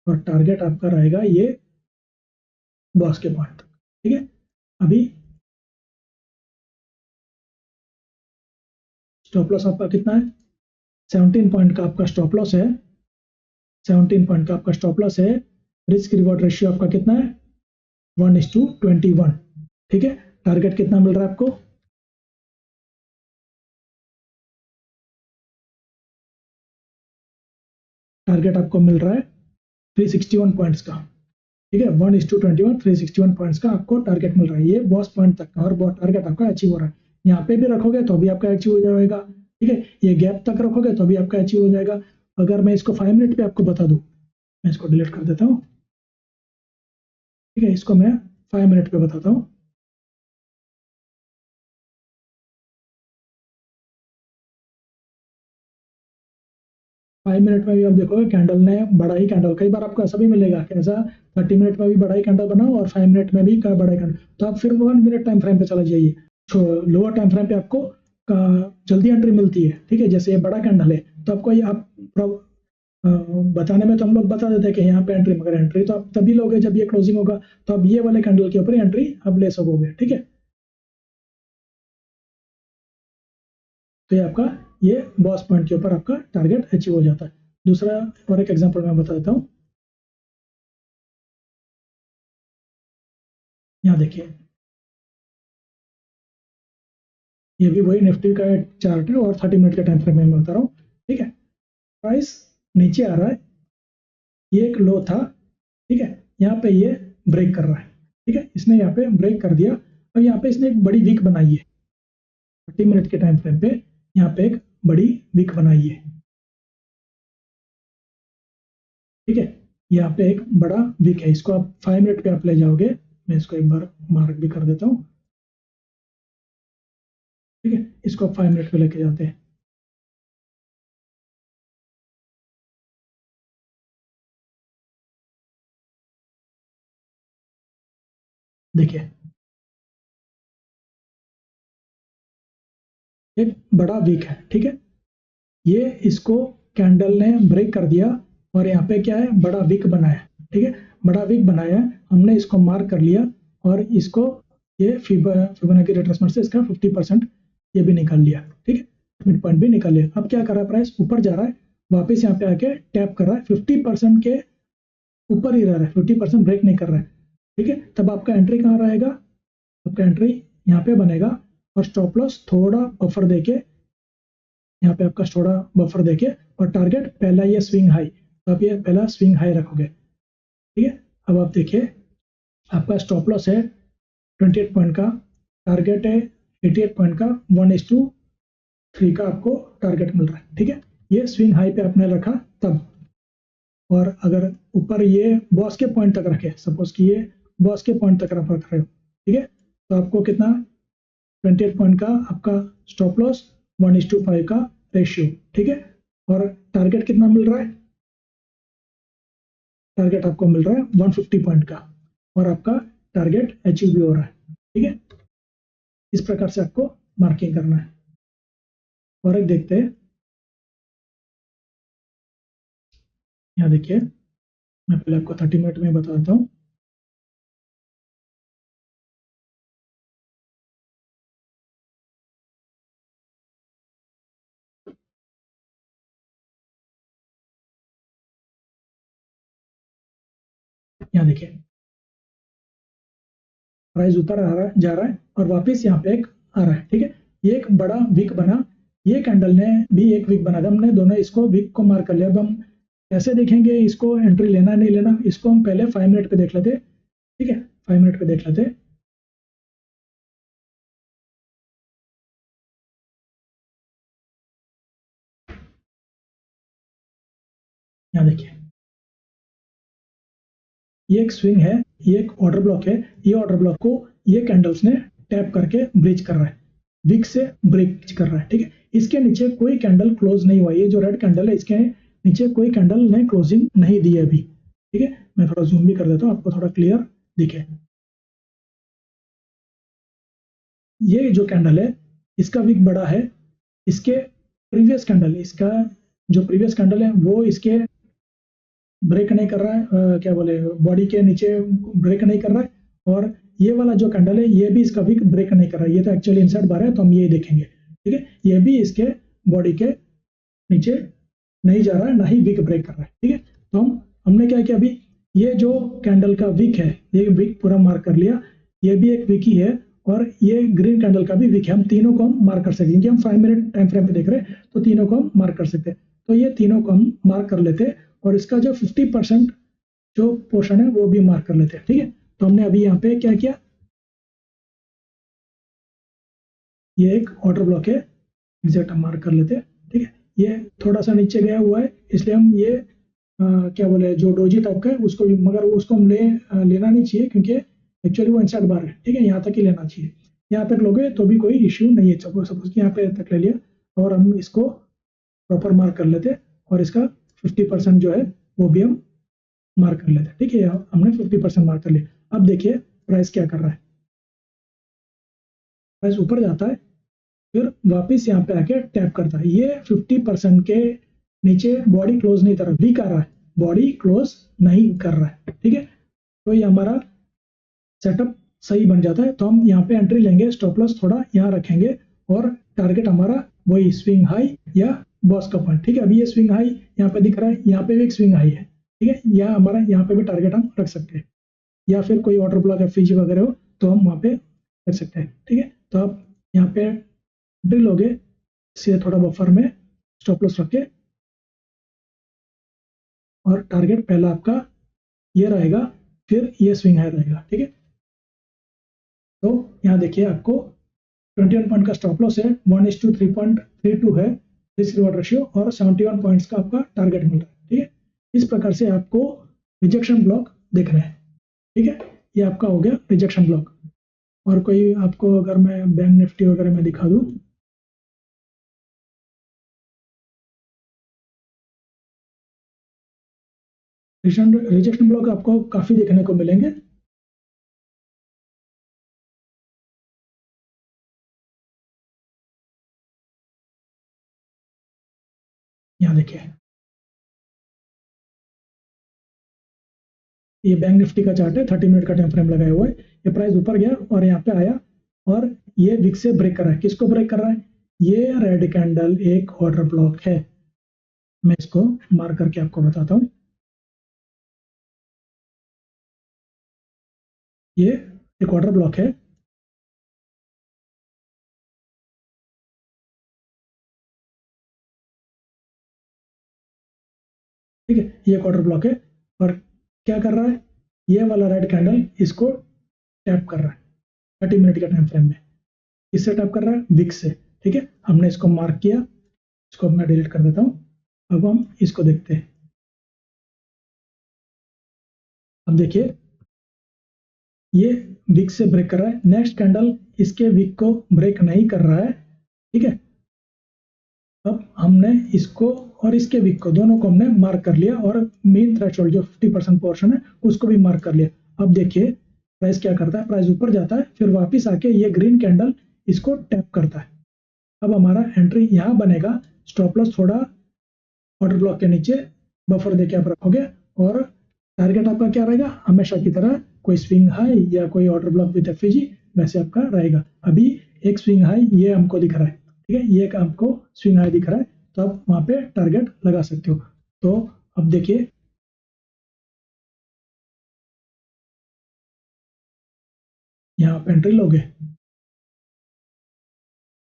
S1: और टारगेट आपका रहेगा ये बॉस के पॉइंट, ठीक है। अभी स्टॉप लॉस आपका कितना है, 17 पॉइंट का आपका स्टॉप लॉस है, 17 पॉइंट का आपका स्टॉप लॉस है, रिस्क रिवॉर्ड रेशियो आपका कितना है 1:21, ठीक है। टारगेट कितना मिल रहा है आपको, टारगेट आपको मिल रहा है 361 पॉइंट्स का, ठीक है, 1:21 361 पॉइंट्स का आपको टारगेट मिल रहा है, ये बॉस पॉइंट तक का, और टारगेट आपका अचीव हो रहा है। यहाँ पे भी रखोगे तो भी आपका अचीव हो जाएगा, ठीक है, ये गैप तक रखोगे तो भी आपका अचीव हो जाएगा। अगर मैं इसको 5 मिनट पे आपको बता दूं, मैं इसको डिलीट कर देता हूँ, ठीक है, इसको मैं 5 मिनट पे बताता हूँ। 5 मिनट में भी आप देखोगे कैंडल ने बड़ा ही कैंडल, कई बार आपको ऐसा भी मिलेगा कि ऐसा 30 मिनट में भी बड़ा ही कैंडल बनाओ और 5 मिनट में भी बड़ा ही कैंडल, तो आप फिर 1 मिनट टाइम फ्रेम पे चले जाइए, लोअर टाइम फ्रेम पे आपको जल्दी एंट्री मिलती है, ठीक है। जैसे ये बड़ा कैंडल है तो आपको ये आप बताने में तो हम लोग बता देते हैं कि यहाँ पे एंट्री, मगर एंट्री तो आप तभी लोगे जब ये क्लोजिंग होगा, तो आप ये वाले कैंडल के ऊपर एंट्री आप ले सकोगे, ठीक है। तो ये आपका ये बॉस पॉइंट के ऊपर आपका टारगेट अचीव हो जाता है। दूसरा और एक एग्जांपल मैं बता देता हूँ, यहाँ देखिए, ये भी वही निफ्टी का चार्ट है और 30 मिनट के टाइम फ्रेम में मैं बता रहा हूँ, ठीक है। प्राइस नीचे आ रहा है, ये एक लो था, ठीक है, यहाँ पे ये ब्रेक कर रहा है, ठीक है, इसने यहाँ पे ब्रेक कर दिया और यहाँ पे इसने एक बड़ी वीक बनाई है, 30 मिनट के टाइम फ्रेम पे यहाँ पे एक बड़ी वीक बनाई है, ठीक है। यहाँ पे एक बड़ा वीक है, इसको आप 5 मिनट पे आप ले जाओगे, मैं इसको एक बार मार्क भी कर देता हूँ, ठीक है, इसको आप 5 मिनट पे लेके जाते हैं, देखिए एक बड़ा वीक है, ठीक है, ये इसको कैंडल ने ब्रेक कर दिया और यहाँ पे क्या है, बड़ा विक बनाया, ठीक है, बड़ा विक बनाया, हमने इसको मार्क कर लिया और इसको ये फिबोनाची रिट्रेसमेंट से इसका 50% ये भी निकाल लिया, ठीक है, मिड पॉइंट भी निकाल लिया। अब क्या कर रहा है, प्राइस ऊपर जा रहा है, वापस यहाँ पे आके टैप कर रहा है, 50% के ऊपर ही रह रहा है, 50% ब्रेक नहीं कर रहा है, ठीक है। तब आपका एंट्री कहाँ रहेगा, आपका एंट्री यहाँ पे बनेगा और स्टॉप लॉस थोड़ा बफर देके, यहाँ पे आपका थोड़ा बफर देके और टारगेट पहला ये स्विंग हाई, तो आप ये पहला स्विंग हाई रखोगे, ठीक है। अब आप देखिए आपका स्टॉप लॉस है 28 पॉइंट का, टारगेट है 88 पॉइंट का, 1:3 का आपको टारगेट मिल रहा है, ठीक है। ये स्विंग हाई पे आपने रखा तब, और अगर ऊपर ये बॉस के पॉइंट तक रखे, सपोज कि ये बॉस के पॉइंट तक रख रहे हो, ठीक है, तो आपको कितना 28 पॉइंट का आपका स्टॉप लॉस, 1:5 का रेशियो, ठीक है, और टारगेट कितना मिल रहा है, टारगेट आपको मिल रहा है 150 पॉइंट का, और आपका टारगेट अचीव भी हो रहा है, ठीक है। इस प्रकार से आपको मार्किंग करना है। और एक देखते हैं, यहाँ देखिए मैं पहले आपको 30 मिनट में बता देता हूँ, यहाँ देखिए प्राइस ऊपर आ रहा है, जा रहा है और वापस यहाँ पे एक आ रहा है, ठीक है, ये एक बड़ा विक बना, ये कैंडल ने भी एक विक बना था, हमने दोनों इसको विक को मार्क कर लिया। अब हम कैसे देखेंगे इसको, एंट्री लेना नहीं लेना, इसको हम पहले 5 मिनट पे देख लेते, ठीक है, 5 मिनट पे देख लेते, यहाँ देखिए ये एक स्विंग है, ये एक ऑर्डर ब्लॉक है, ये ऑर्डर ब्लॉक को ये कैंडल्स ने टैप करके ब्रिज कर रहा है, विक से ब्रिज कर रहा है, ठीक है। इसके नीचे कोई कैंडल क्लोज नहीं हुआ, ये जो रेड कैंडल है इसके नीचे कोई कैंडल ने क्लोजिंग नहीं दी है अभी, ठीक है। मैं थोड़ा जूम भी कर देता हूँ आपको थोड़ा क्लियर दिखे, ये जो कैंडल है इसका विक बड़ा है, इसके प्रीवियस कैंडल, इसका जो प्रीवियस कैंडल है वो इसके ब्रेक नहीं कर रहा है, क्या बोले, बॉडी के नीचे ब्रेक नहीं कर रहा है, और ये वाला जो कैंडल है ये भी इसका विक ब्रेक नहीं कर रहा है, ये तो एक्चुअली इनसाइड बार है, तो हम ये देखेंगे, ठीक है, ये भी इसके बॉडी के नीचे नहीं जा रहा है, ना ही विक ब्रेक कर रहा है, ठीक है। तो हमने क्या किया अभी, ये जो कैंडल का विक है ये विक पूरा मार्क कर लिया, ये भी एक विक ही है और ये ग्रीन कैंडल का भी विक है, हम तीनों को हम मार्क कर सकते हैं, क्योंकि हम 5 मिनट टाइम फ्रेम पे देख रहे हैं तो तीनों को हम मार्क कर सकते हैं, तो ये तीनों को हम मार्क कर लेते हैं और इसका जो 50% जो पोर्शन है वो भी मार्क कर लेते हैं, ठीक है। तो हमने अभी यहाँ पे क्या किया, ये एक ऑर्डर ब्लॉक है, एग्जैक्ट हम मार्क कर लेते हैं, ठीक है, ये थोड़ा सा नीचे गया हुआ है इसलिए हम ये क्या बोले जो डोजी टाइप का है उसको भी, मगर उसको हम लेना नहीं चाहिए क्योंकि एक्चुअली वो इनसाइड बार है, ठीक है, यहाँ तक ही लेना चाहिए, यहाँ तक लोगे तो भी कोई इश्यू नहीं है, सपोज कि यहाँ पे तक ले लिया और हम इसको प्रॉपर मार्क कर लेते और इसका 50% जो है वो भी हम मार्क कर लेते हैं। ठीक है, हमने 50% मार्क कर लिया। अब देखिए प्राइस क्या कर रहा है, प्राइस ऊपर जाता है, फिर वापस यहाँ पे आके टैप करता है। ये 50% के नीचे बॉडी क्लोज नहीं कर रहा, वीक आ रहा है, बॉडी क्लोज नहीं कर रहा है। ठीक है, तो ये हमारा सेटअप सही बन जाता है। तो हम यहाँ पे एंट्री लेंगे, स्टॉप लॉस थोड़ा यहाँ रखेंगे और टारगेट हमारा वही स्विंग हाई या बॉस का पॉइंट। ठीक है, अभी ये स्विंग हाई यहाँ पे दिख रहा है, यहाँ पे भी एक स्विंग हाई है। ठीक है, या हमारा यहाँ पे भी टारगेट हम रख सकते हैं, या फिर कोई ऑर्डर ब्लॉक एफईजी वगैरह हो तो हम वहाँ पे रख सकते हैं। ठीक है, तो आप यहाँ पे एंट्री लोगे, इसे थोड़ा बफर में स्टॉप लॉस रख के, और टारगेट पहला आपका ये रहेगा, फिर ये स्विंग हाई रहेगा। ठीक है, तो यहाँ देखिए आपको 21 पॉइंट का स्टॉप लॉस है, 1:3.32 है रिस्क रिवॉर्ड रेशियो, और 71 पॉइंट्स का आपका टारगेट मिल रहा है। ठीक है, इस प्रकार से आपको रिजेक्शन ब्लॉक देखना है। ठीक है, ये आपका हो गया रिजेक्शन ब्लॉक। और कोई आपको अगर मैं बैंक निफ्टी वगैरह में दिखा दूं, रिजेक्शन ब्लॉक आपको काफी देखने को मिलेंगे। यहाँ देखिए, ये बैंक निफ्टी का चार्ट है, 30 मिनट का टाइम फ्रेम लगाया हुआ है। ये प्राइस ऊपर गया और यहाँ पे आया, और ये विक से ब्रेक कर रहा है। किसको ब्रेक कर रहा है? ये रेड कैंडल एक ऑर्डर ब्लॉक है। मैं इसको मार्क करके आपको बताता हूँ। ये एक ऑर्डर ब्लॉक है, ठीक है, ये एक ऑर्डर ब्लॉक है। और क्या कर रहा है? ये वाला रेड कैंडल इसको टैप कर रहा है 30 मिनट के टाइम फ्रेम में। किससे टैप कर रहा है? विक से। ठीक है, हमने इसको मार्क किया, इसको मैं डिलीट कर देता हूँ। अब हम इसको देखते हैं। अब देखिए, ये विक से ब्रेक कर रहा है, नेक्स्ट कैंडल इसके विक को ब्रेक नहीं कर रहा है। ठीक है, अब हमने इसको और इसके विक को, दोनों को हमने मार्क कर लिया, और मेन थ्रेशोल्ड जो 50% पोर्शन है उसको भी मार्क कर लिया। अब देखिए प्राइस क्या करता है, प्राइस ऊपर जाता है, फिर वापस आके ये ग्रीन कैंडल इसको टैप करता है। अब हमारा एंट्री यहाँ बनेगा, स्टॉप लॉस थोड़ा ऑर्डर ब्लॉक के नीचे बफर देके आप रखोगे, और टारगेट आपका क्या रहेगा? हमेशा की तरह कोई स्विंग हाई या कोई ऑर्डर ब्लॉक विद एफईजी वैसे आपका रहेगा। अभी एक स्विंग हाई ये हमको दिख रहा है, ठीक है, ये एक आपको स्विंग हाई दिख रहा है, तो आप वहां पे टारगेट लगा सकते हो। तो अब देखिए, यहाँ आप एंट्री लोगे,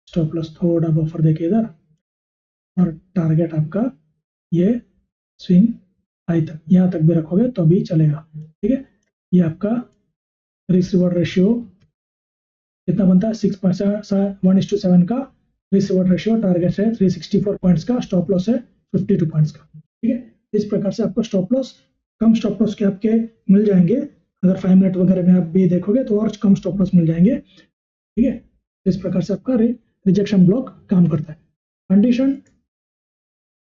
S1: स्टॉप लॉस थोड़ा बफर देके इधर, और टारगेट आपका ये स्विंग हाई तक, यहाँ तक भी रखोगे तो भी चलेगा। ठीक है, ये आपका रिस्क रिवॉर्ड रेशियो कितना बनता है? 1:7 का रिस्क रिवॉर्ड रेशियो, टारगेट है 364 पॉइंट्स का, स्टॉप लॉस है 52 पॉइंट्स का। ठीक है, इस प्रकार से आपको स्टॉप लॉस, कम स्टॉप लॉस के आपके मिल जाएंगे। अगर 5 मिनट वगैरह में आप भी देखोगे तो और कम स्टॉप लॉस मिल जाएंगे। ठीक है, इस प्रकार से आपका रिजेक्शन ब्लॉक काम करता है। कंडीशन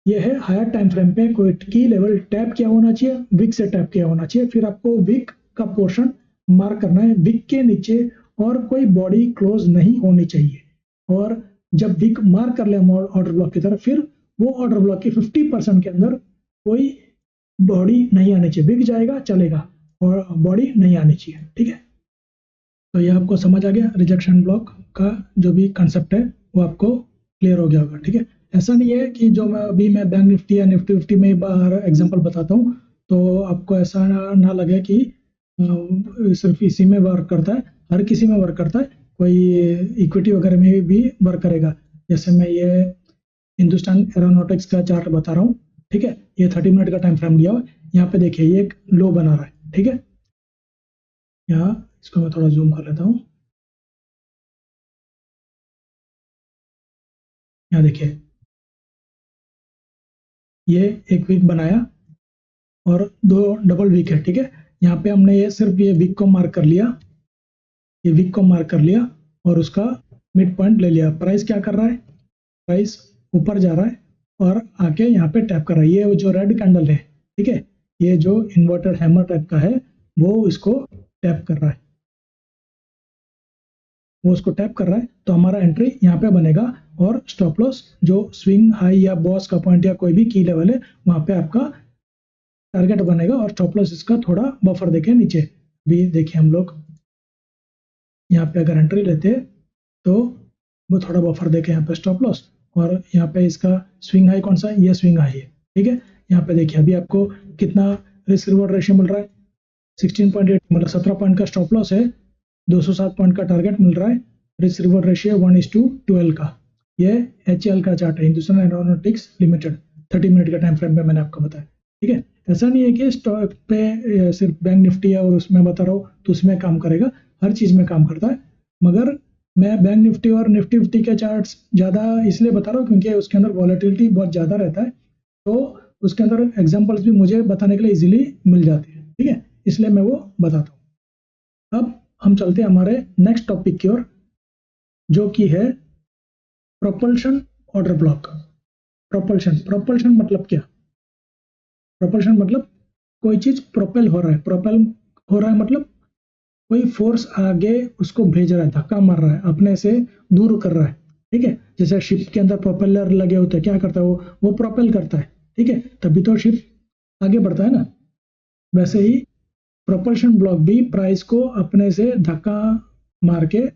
S1: ये है, हायर टाइम फ्रेम पे कोई की लेवल टैप किया होना चाहिए, विक से टैप किया होना चाहिए, फिर आपको विक का पोर्शन मार्क करना है, विक के नीचे और कोई बॉडी क्लोज नहीं होनी चाहिए। और जब विक मार्क कर ले ऑर्डर ब्लॉक की तरफ, फिर वो ऑर्डर ब्लॉक के 50% के अंदर कोई बॉडी नहीं आनी चाहिए, बिक जाएगा चलेगा, और बॉडी नहीं आनी चाहिए। ठीक है, तो ये आपको समझ आ गया, रिजेक्शन ब्लॉक का जो भी कंसेप्ट है वो आपको क्लियर हो गया होगा। ठीक है, ऐसा नहीं है कि जो मैं बैंक निफ्टी या निफ्टी 50 में बार एग्जांपल बताता हूँ तो आपको ऐसा ना लगे कि सिर्फ इसी में वर्क करता है, हर किसी में वर्क करता है। कोई इक्विटी वगैरह में भी वर्क करेगा। जैसे मैं ये हिंदुस्तान एरोनॉटिक्स का चार्ट बता रहा हूँ, ठीक है, ये 30 मिनट का टाइम फ्रेम लिया हुआ, यहाँ पे देखिए ये एक लो बना रहा है। ठीक है, यहाँ इसको मैं थोड़ा जूम कर लेता हूँ, यहाँ देखिए ये एक वीक बनाया और दो डबल वीक है। ठीक है, यहाँ पे हमने ये सिर्फ ये वीक को मार्क कर लिया, ये वीक को मार्क कर लिया और उसका मिड पॉइंट ले लिया। प्राइस क्या कर रहा है? प्राइस ऊपर जा रहा है, और आके यहाँ पे टैप कर रहा है। ये जो रेड कैंडल है, ठीक है, ये जो इन्वर्टेड हैमर टाइप का है वो इसको टैप कर रहा है, वो उसको टैप कर रहा है, तो हमारा एंट्री यहाँ पे बनेगा। और स्टॉप लॉस जो स्विंग हाई या बॉस का पॉइंट या कोई भी की लेवल है वहां पे आपका टारगेट बनेगा, और स्टॉप लॉस इसका थोड़ा बफर देके नीचे भी। देखिए हम लोग यहाँ पे अगर एंट्री लेते हैं तो वो थोड़ा बफर देके यहाँ पे स्टॉप लॉस, और यहाँ पे इसका स्विंग हाई कौन सा है, ये स्विंग हाई है, ठीक है। यहाँ पे देखिए अभी आपको कितना रिस्क रिवॉर्ड रेशियो मिल रहा है, 16.8, मतलब 17 पॉइंट का स्टॉप लॉस है, 207 पॉइंट का टारगेट मिल रहा है, रिस्क रिवॉर्ड रेशियो 1:12 का। ये HL का चार्ट है, हिंदुस्तान एरोनॉटिक्स लिमिटेड, 30 मिनट का टाइम फ्रेम पे मैंने आपको बताया, ठीक है। ऐसा नहीं है कि स्टॉक पे सिर्फ बैंक निफ्टी है और उसमें बता रहा हूँ तो उसमें काम करेगा, हर चीज में काम करता है। मगर मैं बैंक निफ्टी और निफ्टी के चार्ट्स ज़्यादा इसलिए बता रहा हूँ क्योंकि उसके अंदर वॉलेटिलिटी बहुत ज़्यादा रहता है, तो उसके अंदर एग्जांपल्स भी मुझे बताने के लिए इजीली मिल जाते हैं, ठीक है, इसलिए मैं वो बताता हूँ। अब हम चलते हैं हमारे नेक्स्ट टॉपिक की ओर, जो कि है प्रोपल्शन ऑर्डर ब्लॉक। प्रोपल्शन मतलब क्या? प्रोपल्शन मतलब कोई चीज प्रोपेल हो रहा है, प्रोपेल हो रहा है मतलब कोई फोर्स आगे उसको भेज रहा है, धक्का मार रहा है, अपने से दूर कर रहा है, ठीक है। जैसे शिप के अंदर प्रोपेलर लगे होते हैं, क्या करता है वो प्रोपेल करता है, ठीक है, तभी तो शिप आगे बढ़ता है ना। वैसे ही प्रोपल्शन ब्लॉक भी प्राइस को अपने से धक्का मार के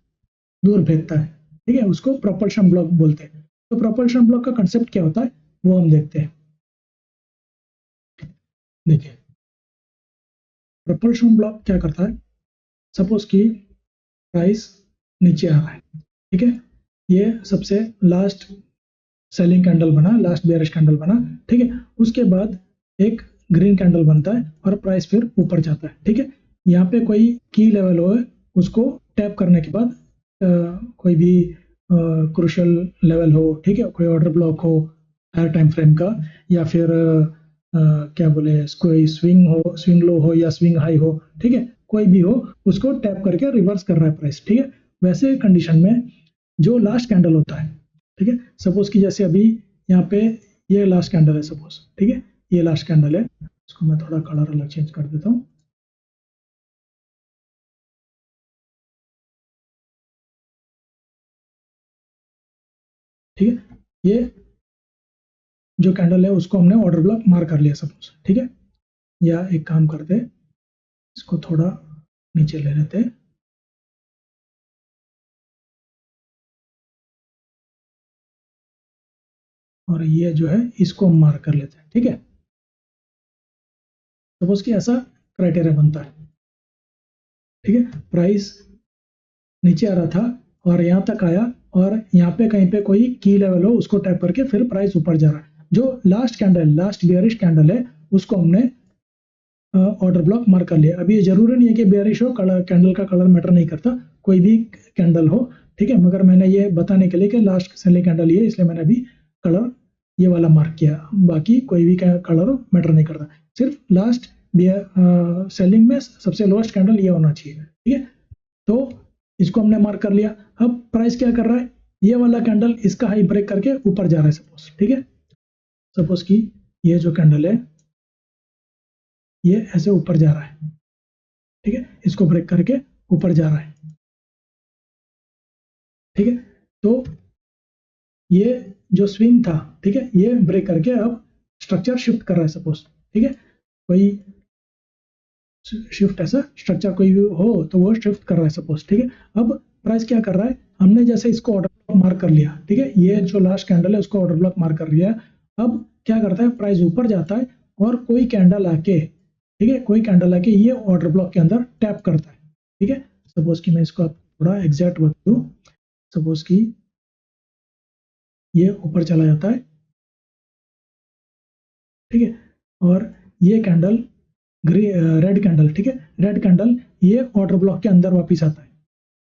S1: दूर भेजता है, ठीक है, उसको प्रोपल्शन ब्लॉक बोलते हैं। तो प्रोपल्शन ब्लॉक का कंसेप्ट क्या होता है वो हम देखते हैं। देखिए प्रोपल्शन ब्लॉक क्या करता है, सपोज कि प्राइस नीचे आ रहा है, ठीक है, ये सबसे लास्ट सेलिंग कैंडल बना, लास्ट बेयरिश कैंडल बना, ठीक है, उसके बाद एक ग्रीन कैंडल बनता है और प्राइस फिर ऊपर जाता है, ठीक है। यहाँ पे कोई की लेवल हो, उसको टैप करने के बाद कोई भी क्रूशियल लेवल हो, ठीक है, कोई ऑर्डर ब्लॉक हो हायर टाइम फ्रेम का, या फिर क्या बोले, कोई स्विंग हो, स्विंग लो हो या स्विंग हाई हो, ठीक है, कोई भी हो, उसको टैप करके रिवर्स कर रहा है प्राइस, ठीक है। वैसे कंडीशन में जो लास्ट कैंडल होता है, ठीक है, सपोज कि जैसे अभी यहाँ पे ये लास्ट कैंडल है सपोज, ठीक है, ये लास्ट कैंडल है, इसको मैं थोड़ा कलर अलग चेंज कर देता हूँ, ठीक है। ये जो कैंडल है उसको हमने ऑर्डर ब्लॉक मार कर लिया सपोज, ठीक है। या एक काम करते हैं, इसको थोड़ा नीचे ले लेते हैं, और ये जो है इसको मार कर लेते हैं, ठीक है। सपोज कि ऐसा क्राइटेरिया बनता है, ठीक है, प्राइस नीचे आ रहा था और यहाँ तक आया, और यहाँ पे कहीं पे कोई की लेवल हो उसको टैप करके फिर प्राइस ऊपर जा रहा है। जो last candle, last bearish candle है, उसको हमने ऑर्डर ब्लॉक मार कर लिया। अभी ये जरूरी नहीं है कि बेयरिश हो, कलर कैंडल का कलर मैटर नहीं करता, कोई भी कैंडल हो, ठीक है, मगर मैंने ये बताने के लिए कि लास्ट सेलिंग कैंडल ये, इसलिए मैंने अभी कलर ये वाला मार्क किया, बाकी कोई भी कलर मैटर नहीं करता, सिर्फ लास्ट सेलिंग में सबसे लोएस्ट कैंडल ये होना चाहिए, ठीक है। तो इसको हमने मार्क कर लिया। अब प्राइस क्या कर रहा है, ये वाला कैंडल इसका हाई ब्रेक करके ऊपर जा रहा है सपोज, ठीक है, सपोज कि ये जो कैंडल है ये ऐसे ऊपर जा रहा है, ठीक है, इसको ब्रेक करके ऊपर जा रहा है, ठीक है। तो ये जो स्विंग था, ठीक है, ये ब्रेक करके अब स्ट्रक्चर शिफ्ट कर रहा है सपोज, ठीक है, कोई शिफ्ट ऐसा स्ट्रक्चर कोई हो तो वो शिफ्ट कर रहा है सपोज, ठीक है। अब प्राइस क्या कर रहा है, हमने जैसे इसको ऑर्डर ब्लॉक मार्क कर लिया, ठीक है, ये जो लास्ट कैंडल है उसको ऑर्डर ब्लॉक मार्क कर लिया। अब क्या करता है, प्राइस ऊपर जाता है और कोई कैंडल आके, ठीक है, कोई कैंडल आके ये ऑर्डर ब्लॉक के अंदर टैप करता है, ठीक है। सपोज कि मैं इसको थोड़ा एग्जैक्ट बता दूं, सपोज कि ये ऊपर चला जाता है, ठीक है, और ये कैंडल रेड कैंडल, ठीक है, रेड कैंडल ये ऑर्डर ब्लॉक के अंदर वापिस आता है,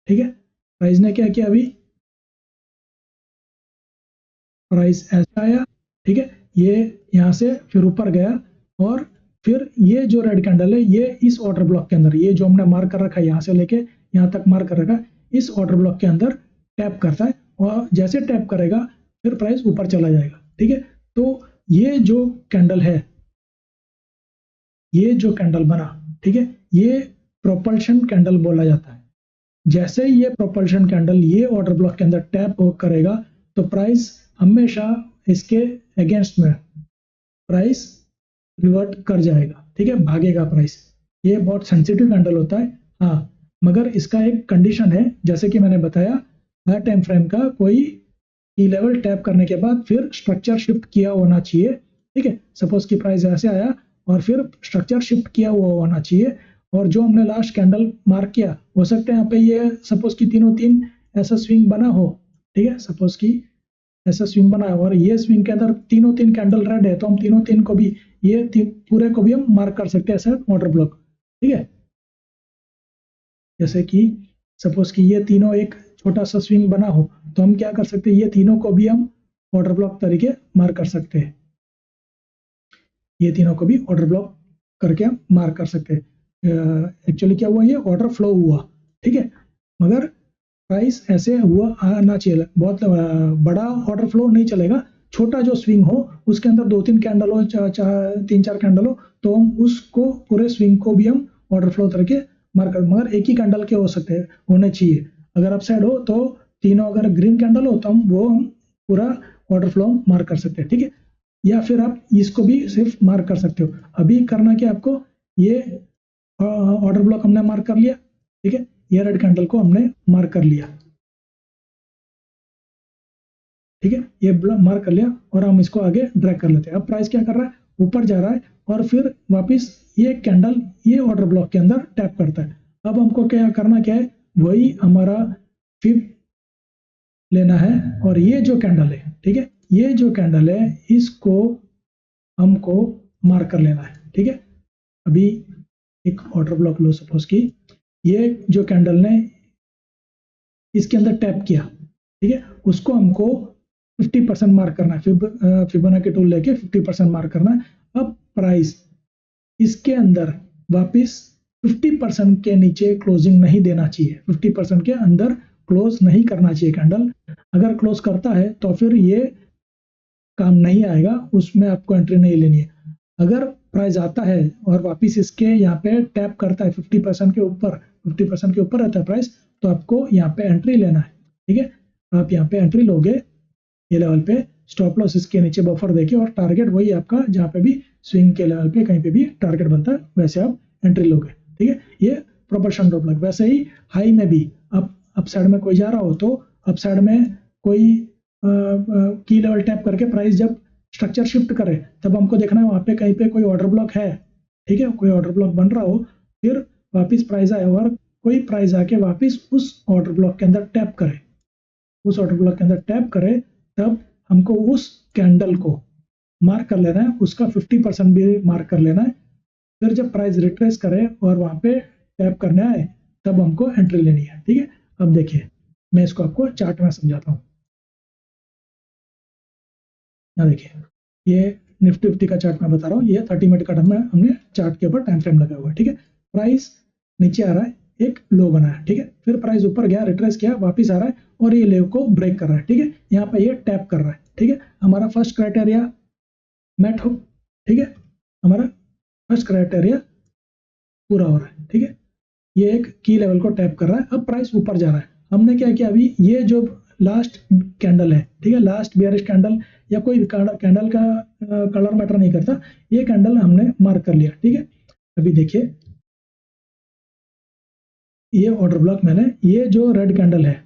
S1: ठीक है। प्राइस ने क्या किया, अभी प्राइस ऐसा आया, ठीक है, ये यहाँ से फिर ऊपर गया, और फिर ये जो रेड कैंडल है ये इस ऑर्डर ब्लॉक के अंदर, ये जो हमने मार्क कर रखा है यहाँ से लेके यहाँ तक मार्क कर रखा है, इस ऑर्डर ब्लॉक के अंदर टैप करता है, और जैसे टैप करेगा फिर प्राइस ऊपर चला जाएगा, ठीक है। तो ये जो कैंडल है, ये जो कैंडल बना, ठीक है, ये प्रोपल्शन कैंडल बोला जाता है। जैसे ही ये प्रोपल्शन कैंडल ये ऑर्डर ब्लॉक के अंदर टैप करेगा तो प्राइस हमेशा इसके अगेंस्ट में प्राइस रिवर्ट कर जाएगा, ठीक है, भागेगा प्राइस। ये बहुत सेंसिटिव कैंडल होता है। हाँ, मगर इसका एक कंडीशन है, जैसे कि मैंने बताया, हर टाइम फ्रेम का कोई की लेवल टैप करने के बाद फिर स्ट्रक्चर शिफ्ट किया होना चाहिए, ठीक है। सपोज की प्राइस ऐसे आया और फिर स्ट्रक्चर शिफ्ट किया हुआ होना चाहिए, और जो हमने लास्ट कैंडल मार्क किया, हो सकता है यहाँ पे ये सपोज की तीनों तीन ऐसा स्विंग बना हो, ठीक है, सपोज की ऐसा स्विंग बना है और ये स्विंग के अंदर तीनों तीन कैंडल रेड है, तो हम तीनों तीन को भी, ये पूरे को भी हम मार्क कर सकते हैं ऐसा ऑर्डर ब्लॉक, ठीक है। जैसे कि सपोज कि ये तीनों एक छोटा सा स्विंग बना हो, तो हम क्या कर सकते हैं, ये तीनों को भी हम ऑर्डर ब्लॉक तरीके मार्क कर सकते हैं। ये तीनों को भी ऑर्डर ब्लॉक करके हम मार्क कर सकते हैं। एक्चुअली क्या हुआ, ये ऑर्डर फ्लो हुआ, ठीक है, मगर प्राइस ऐसे हुआ आना चाहिए, बहुत बड़ा ऑर्डर फ्लो नहीं चलेगा। छोटा जो स्विंग हो उसके अंदर दो तीन कैंडल हो, तीन चार कैंडल हो, तो हम उसको पूरे स्विंग को भी हम ऑर्डर फ्लो करके मार्क कर, मगर एक ही कैंडल के हो सकते हैं, होने चाहिए। अगर अपसाइड हो तो तीनों, अगर ग्रीन कैंडल हो तो हम पूरा ऑर्डर फ्लो मार्क कर सकते हैं, ठीक है। या फिर आप इसको भी सिर्फ मार्क कर सकते हो। अभी करना क्या आपको, ये ऑर्डर ब्लॉक हमने मार्क कर लिया, ठीक है, ये रेड कैंडल को हमने मार्क कर लिया, ठीक है, ये मार्क कर लिया और हम इसको आगे ड्रैग कर लेते हैं। अब प्राइस क्या कर रहा है, ऊपर जा रहा है और फिर वापस ये कैंडल ये ऑर्डर ब्लॉक के अंदर टैप करता है। अब हमको क्या करना, क्या है, वही हमारा फिब लेना है, और ये जो कैंडल है, ठीक है, ये जो कैंडल है इसको हमको मार्क कर लेना है, ठीक है। अभी एक ऑर्डर ब्लॉक लो, सपोज की ये जो कैंडल ने इसके अंदर टैप किया, ठीक है, उसको हमको 50% मार्क करना है, फिबोनाची टूल लेके 50% मार्क करना है। अब प्राइस इसके अंदर वापस 50% के नीचे क्लोजिंग नहीं देना चाहिए, 50% के अंदर क्लोज नहीं करना चाहिए कैंडल। अगर क्लोज करता है तो फिर ये काम नहीं आएगा, उसमें आपको एंट्री नहीं लेनी है। अगर प्राइस आता है और वापस इसके यहाँ पे टैप करता है 50% के ऊपर, 50% के ऊपर रहता है प्राइस, तो आपको यहाँ पे एंट्री लेना है, ठीक है। आप यहाँ पे एंट्री लोगे ये लेवल पे, स्टॉप लॉस इसके नीचे बफर देके, और टारगेट वही आपका जहाँ पे भी स्विंग के लेवल पे कहीं पे भी टारगेट बनता है वैसे आप एंट्री लोगे, ठीक है। ये प्रोपोर्शन ड्रॉप लग। वैसे ही हाई में भी अप साइड में कोई जा रहा हो तो अप साइड में कोई की लेवल टैप करके प्राइस जब स्ट्रक्चर शिफ्ट करे तब हमको देखना है वहां पे कहीं पे कोई ऑर्डर ब्लॉक है, ठीक है, कोई ऑर्डर ब्लॉक बन रहा हो, फिर वापस प्राइस आए और कोई प्राइस आके वापस उस ऑर्डर ब्लॉक के अंदर टैप करे, उस ऑर्डर ब्लॉक के अंदर टैप करे, तब हमको उस कैंडल को मार्क कर लेना है, उसका 50% भी मार्क कर लेना है। फिर जब प्राइस रिट्रेस करे और वहां पे टैप करने आए तब हमको एंट्री लेनी है, ठीक है। अब देखिए मैं इसको आपको चार्ट में समझाता हूँ। यहाँ देखिए ये निफ्टी फिफ्टी का चार्ट मैं बता रहा हूँ, ये 30 मिनट का टाइम में हमने चार्ट के ऊपर टाइम फ्रेम लगा हुआ है, ठीक है। प्राइस नीचे आ रहा है, एक लो बना है, ठीक है, फिर प्राइस ऊपर गया, रिट्रेस किया, वापस आ रहा है और ये लो को ब्रेक कर रहा है, ठीक है, यहाँ पे ये टैप कर रहा है, ठीक है। हमारा फर्स्ट क्राइटेरिया मेट हो, ठीक है, हमारा फर्स्ट क्राइटेरिया पूरा हो रहा है, ठीक है। ये एक की लेवल को टैप कर रहा है, अब प्राइस ऊपर जा रहा है। हमने क्या किया, अभी ये जो लास्ट कैंडल है, ठीक है, लास्ट बियरिश कैंडल या कोई कैंडल का कलर मैटर नहीं करता, ये कैंडल हमने मार्क कर लिया, ठीक है। अभी देखिए ये ऑर्डर ब्लॉक मैंने, ये जो रेड कैंडल है,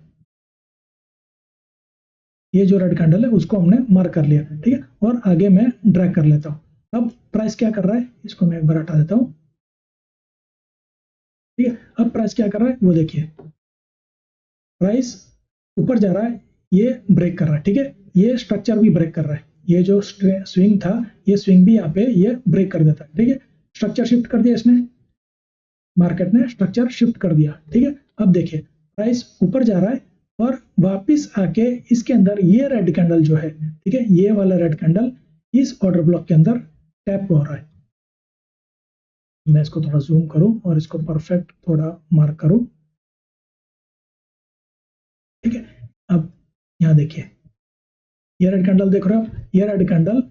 S1: ये जो रेड कैंडल है उसको हमने मार्क कर लिया, ठीक है, और आगे मैं ड्रैग कर लेता हूं। अब प्राइस क्या कर रहा है, इसको मैं एक बार हटा देता हूं, ठीक है। अब प्राइस क्या कर रहा है वो देखिए, प्राइस ऊपर जा रहा है, ये ब्रेक कर रहा है, ठीक है, ये स्ट्रक्चर भी ब्रेक कर रहा है, ये जो स्विंग था ये स्विंग भी यहाँ पे ये ब्रेक कर देता है, ठीक है। स्ट्रक्चर शिफ्ट कर दिया इसने, मार्केट ने स्ट्रक्चर शिफ्ट कर दिया, ठीक है। अब देखिए प्राइस ऊपर जा रहा है और वापस आके इसके अंदर ये रेड कैंडल जो है, ठीक है, ये वाला रेड कैंडल इस ऑर्डर ब्लॉक के अंदर टैप हो रहा है। मैं इसको थोड़ा जूम करूं और इसको परफेक्ट थोड़ा मार्क करूं, ठीक है। अब यहाँ देखिए ये रेड कैंडल देख रहे हो आप, ये रेड कैंडल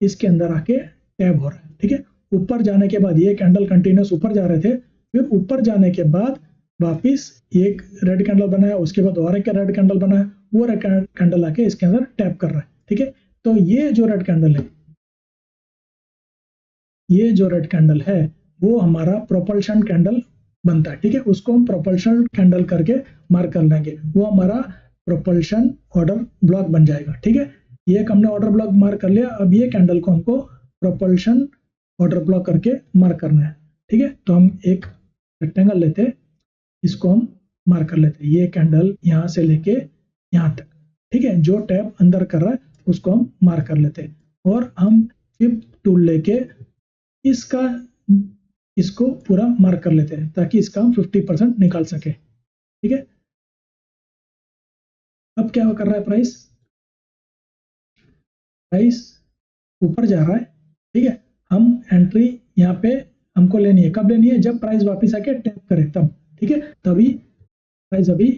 S1: इसके अंदर आके टैप हो रहा है, ठीक है। ऊपर जाने के बाद ये कैंडल कंटिन्यूस ऊपर जा रहे थे, फिर ऊपर जाने के बाद वापिस एक रेड कैंडल बनाया, उसके बाद और एक रेड कैंडल बनाया, वो रेड कैंडल आके इसके अंदर टैप कर रहा है, ठीक है। तो ये जो रेड कैंडल है, ये जो रेड कैंडल है वो हमारा प्रोपल्शन कैंडल बनता है, ठीक है। उसको हम प्रोपल्शन कैंडल करके मार्क कर लेंगे, वो हमारा प्रोपल्शन ऑर्डर ब्लॉक बन जाएगा, ठीक है। ये एक हमने ऑर्डर ब्लॉक मार्क कर लिया। अब ये कैंडल को हमको प्रोपल्शन ऑर्डर ब्लॉक करके मार्क करना है, ठीक है। तो हम एक रेक्टेंगल लेते हैं, इसको हम मार्क कर लेते हैं, ये कैंडल यहाँ से लेके यहाँ तक, ठीक है। जो टैप अंदर कर रहा है उसको हम मार्क कर लेते हैं, और हम फिफ्थ टूल लेके इसको पूरा मार्क कर लेते हैं ताकि इसका हम 50% निकाल सके, ठीक है। अब क्या कर रहा है, प्राइस ऊपर जा रहा है, ठीक है। हम एंट्री यहाँ पे हमको लेनी है, कब लेनी है, जब प्राइस वापस आके टैप करे तब, ठीक है। तभी प्राइस अभी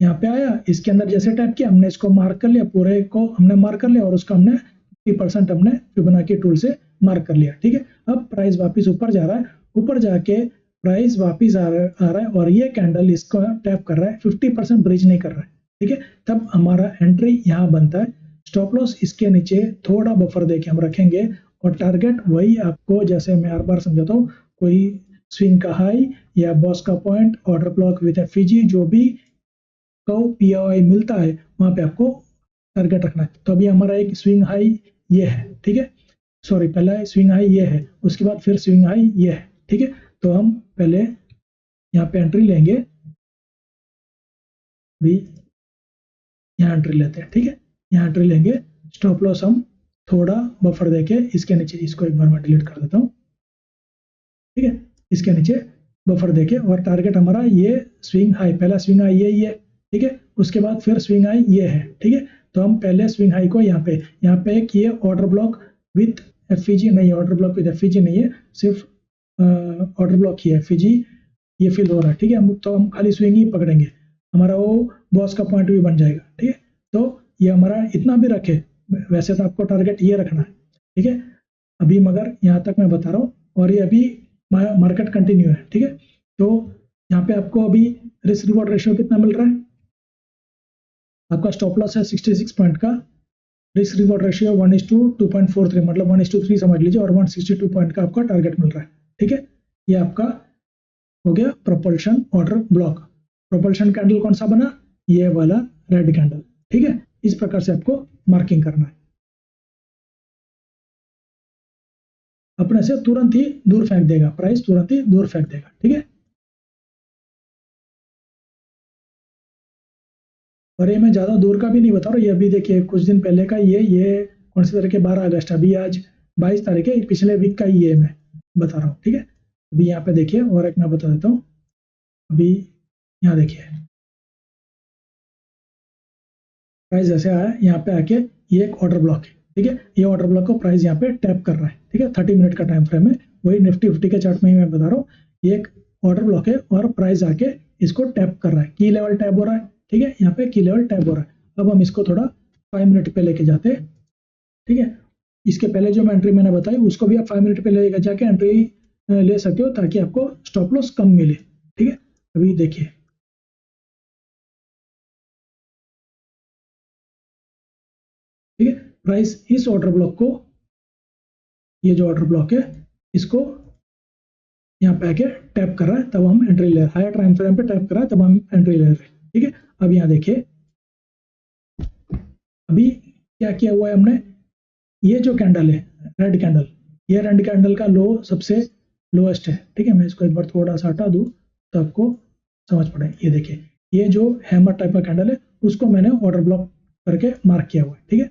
S1: यहाँ पे आया, इसके अंदर जैसे टैप किया हमने इसको मार्क कर लिया, पूरे को हमने मार्क कर लिया, और उसका हमने 50% हमने फिबोनाची टूल से मार्क कर लिया, ठीक है। अब प्राइस वापस ऊपर जा रहा है, ऊपर जाके प्राइस वापस आ रहा है, और ये कैंडल इसको टैप कर रहा है, 50% ब्रिज नहीं कर रहा है, ठीक है। तब हमारा एंट्री यहाँ बनता है, स्टॉप लॉस इसके नीचे थोड़ा बफर देके हम रखेंगे, और टारगेट वही आपको, जैसे मैं हर बार समझाता हूँ, कोई स्विंग का हाई या बॉस का point, order block with FEG, जो भी पीओआई मिलता है वहां पे आपको टारगेट रखना है। तो अभी हमारा एक स्विंग हाई ये है, ठीक है। सॉरी, पहला स्विंग हाई ये है, उसके बाद फिर स्विंग हाई ये है, ठीक है। तो हम पहले यहाँ पे एंट्री लेंगे, अभी यहाँ एंट्री लेते हैं, ठीक है। यहाँ एंट्री लेंगे, स्टॉप लॉस हम थोड़ा बफर देके इसके नीचे, इसको एक बार मैं डिलीट कर देता हूँ, ठीक है। इसके नीचे बफर देके, और टारगेट हमारा ये स्विंग हाई, पहला स्विंग हाई ये, ठीक है। उसके बाद फिर स्विंग हाई ये है, ठीक है। तो हम पहले स्विंग हाई को यहाँ पे एक ये ऑर्डर ब्लॉक विथ एफईजी नहीं है, ऑर्डर ब्लॉक विथ एफईजी नहीं है, सिर्फ ऑर्डर ब्लॉक ही है, एफईजी ये फिल हो रहा है, ठीक है। तो हम खाली स्विंग ही पकड़ेंगे, हमारा वो बॉस का पॉइंट भी बन जाएगा, ठीक है। तो ये हमारा इतना भी रखे, वैसे तो आपको टारगेट ये रखना है, ठीक है। अभी मगर यहाँ तक मैं बता रहा हूँ, और ये अभी मार्केट कंटिन्यू है, ठीक है। तो यहाँ पे आपको अभी रिस्क रिवॉर्ड रेशियो कितना मिल रहा है, आपका स्टॉप लॉस है 66 पॉइंट का, रिस्क रिवॉर्ड रेशियो 1:2.43, मतलब 1:3 समझ लीजिए, और 162 पॉइंट का आपका टारगेट मिल रहा है, ठीक है। ये आपका हो गया propulsion order block. Propulsion candle कौन सा बना, ये वाला रेड कैंडल, ठीक है। इस प्रकार से आपको मार्किंग करना है, अपने से तुरंत ही दूर फेंक देगा, प्राइस तुरंत ही दूर फेंक देगा, ठीक है। और ये मैं ज्यादा दूर का भी नहीं बता रहा हूँ, ये अभी देखिए कुछ दिन पहले का ये कौन सी तारीख है, 12 अगस्त, अभी आज 22 तारीख है, पिछले वीक का ये मैं बता रहा हूँ, ठीक है। अभी यहाँ पे देखिए, और एक मैं बता देता हूँ, अभी यहाँ देखिए प्राइस जैसे आया, यहाँ पे आके ये एक ऑर्डर ब्लॉक है, ठीक है। ये ऑर्डर ब्लॉक को प्राइस यहाँ पे टैप कर रहा है, ठीक है। 30 मिनट का टाइम फ्रेम है, वही निफ्टी 50 के चार्ट में ही मैं बता रहा हूँ, ये एक ऑर्डर ब्लॉक है, और प्राइस आके इसको टैप कर रहा है, की लेवल टैप हो रहा है, ठीक है। यहाँ पे की लेवल टैप हो रहा है। अब हम इसको थोड़ा 5 मिनट पे लेके जाते हैं, ठीक है। इसके पहले जो एंट्री मैंने बताई उसको भी आप 5 मिनट पे लेके जाके एंट्री ले सकते हो, ताकि आपको स्टॉप लॉस कम मिले, ठीक है। अभी देखिए, ठीक है, प्राइस इस ऑर्डर ब्लॉक को, ये जो ऑर्डर ब्लॉक है इसको यहाँ पे आके टैप कर रहा है, तब हम एंट्री ले रहे हैं, हायर टाइम फ्रेम पे टैप कर रहा है तब हम एंट्री ले रहे हैं, ठीक है। अब यहाँ देखिए, अभी क्या किया हुआ है हमने, ये जो कैंडल है रेड कैंडल, ये रेड कैंडल का लो सबसे लोएस्ट है, ठीक है। मैं इसको एक बार थोड़ा सा हटा दूं तो आपको समझ पड़े। ये देखिए, ये जो हैमर टाइप का कैंडल है उसको मैंने ऑर्डर ब्लॉक करके मार्क किया हुआ है, ठीक है।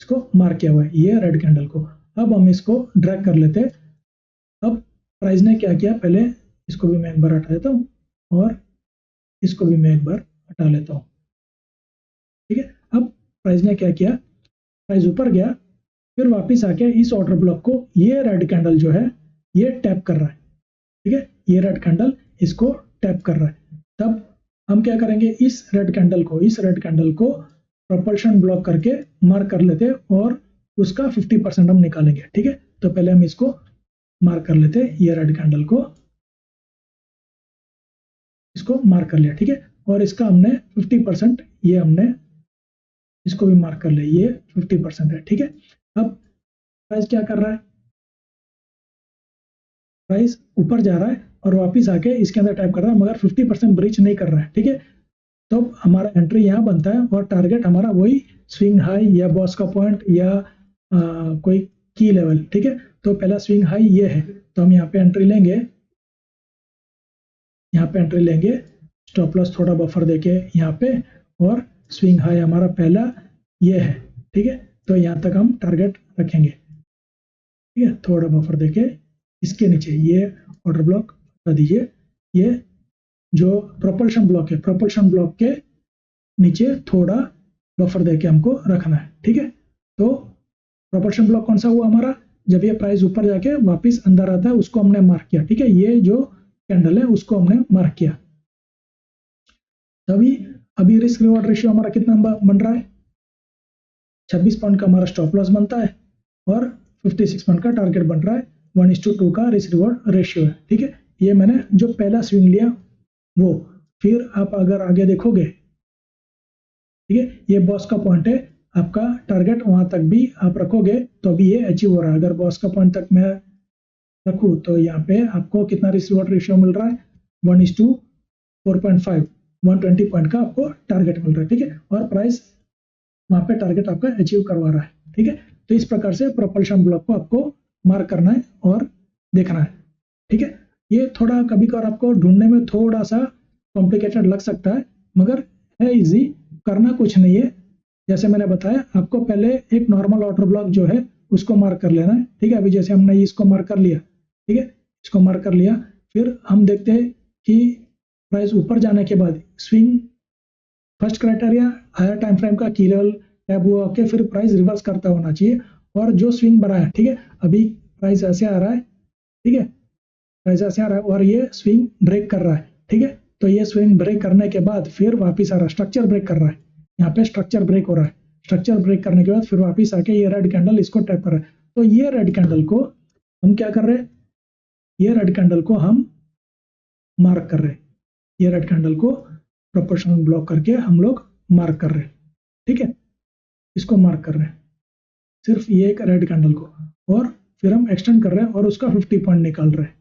S1: इसको मार्क किया हुआ है ये रेड कैंडल को। अब हम इसको ड्रैग कर लेते हैं। अब प्राइस ने क्या किया, पहले इसको भी मैं एक बार हटा देता हूँ, और इसको भी मैं एक बार हटा लेता हूँ, ठीक है। अब प्राइस ने क्या किया, प्राइस ऊपर गया, फिर वापस आके इस ऑर्डर ब्लॉक को ये रेड कैंडल जो है ये टैप कर रहा है, ठीक है। ये रेड कैंडल इसको टैप कर रहा है, तब हम क्या करेंगे, इस रेड कैंडल को प्रोपल्शन ब्लॉक करके मार्क कर लेते हैं, और उसका 50% हम निकालेंगे। ठीक है, तो पहले हम इसको मार्क कर लेते हैं, ये रेड कैंडल को इसको मार्क कर लिया। ठीक है, और इसका हमने 50%, ये हमने इसको भी मार्क कर लिया, ये 50% है। ठीक है, अब प्राइस क्या कर रहा है, प्राइस ऊपर जा रहा है और वापस आके इसके अंदर टाइप कर रहा है, मगर 50% ब्रीच नहीं कर रहा है। ठीक है, तो हमारा एंट्री यहाँ बनता है और टारगेट हमारा वही स्विंग हाई या बॉस का पॉइंट या कोई की लेवल। ठीक है, तो पहला स्विंग हाई ये है, तो हम यहाँ पे एंट्री लेंगे, यहाँ पे एंट्री लेंगे, स्टॉप लॉस थोड़ा बफर देके यहाँ पे, और स्विंग हाई हमारा पहला ये है। ठीक है, तो यहाँ तक हम टारगेट रखेंगे। ठीक है, थोड़ा बफर देके इसके नीचे ये ऑर्डर ब्लॉक हटा दीजिए, ये जो प्रोपल्शन ब्लॉक है, प्रोपल्शन ब्लॉक के नीचे थोड़ा बफर देके हमको रखना है। ठीक है, तो प्रोपल्शन ब्लॉक कौन सा हुआ हमारा, जब ये प्राइस ऊपर जाके वापस अंदर आता है उसको हमने मार्क किया। ठीक है, ये जो कैंडल है उसको हमने मार्क किया, तभी अभी रिस्क रिवॉर्ड रेशियो हमारा कितना बन रहा है, 26 पॉइंट का हमारा स्टॉप लॉस बनता है और 56 पॉइंट का टारगेट बन रहा है, 1:2 का रिस्क रिवॉर्ड रेशियो है। ठीक है, ये मैंने जो पहला स्विंग लिया वो, फिर आप अगर आगे देखोगे, ठीक है, ये बॉस का पॉइंट है, आपका टारगेट वहां तक भी आप रखोगे तो अभी ये अचीव हो रहा है। अगर बॉस का पॉइंट तक मैं रखूं तो यहाँ पे आपको कितना रिस्क रिवॉर्ड रेशियो मिल रहा है, 1:4.5, 120 पॉइंट का आपको टारगेट मिल रहा है। ठीक है, और प्राइस वहां पे टारगेट आपका अचीव करवा रहा है। ठीक है, तो इस प्रकार से प्रोपल्शन ब्लॉक को आपको मार्क करना है और देखना है। ठीक है, ये थोड़ा कभी कभार आपको ढूंढने में थोड़ा सा कॉम्प्लिकेटेड लग सकता है, मगर है इजी, करना कुछ नहीं है। जैसे मैंने बताया, आपको पहले एक नॉर्मल ऑर्डर ब्लॉक जो है उसको मार्क कर लेना है। ठीक है, अभी जैसे हमने इसको मार्क कर लिया, ठीक है, इसको मार्क कर लिया, फिर हम देखते हैं कि प्राइस ऊपर जाने के बाद swing, first criteria higher time frame का की लेवल टैप हुआ के फिर प्राइस रिवर्स करता होना चाहिए, और जो स्विंग बना है, ठीक है, अभी प्राइस ऐसे आ रहा है, ठीक है, प्राइस ऐसे आ रहा है और ये स्विंग ब्रेक कर रहा है। ठीक है, तो ये स्विंग ब्रेक करने के बाद फिर वापस आ रहा है, स्ट्रक्चर ब्रेक कर रहा है, यहाँ पे स्ट्रक्चर ब्रेक हो रहा है, स्ट्रक्चर ब्रेक करने के बाद फिर वापस आके ये रेड कैंडल इसको टैप कर रहा है। तो ये रेड कैंडल को हम क्या कर रहे हैं, ये रेड कैंडल को हम मार्क कर रहे हैं, ये रेड कैंडल को प्रोपोर्शनल ब्लॉक करके हम लोग मार्क कर रहे हैं। ठीक है, इसको मार्क कर रहे हैं, सिर्फ ये एक रेड कैंडल को, और फिर हम एक्सटेंड कर रहे हैं और उसका 50 पॉइंट निकाल रहे हैं,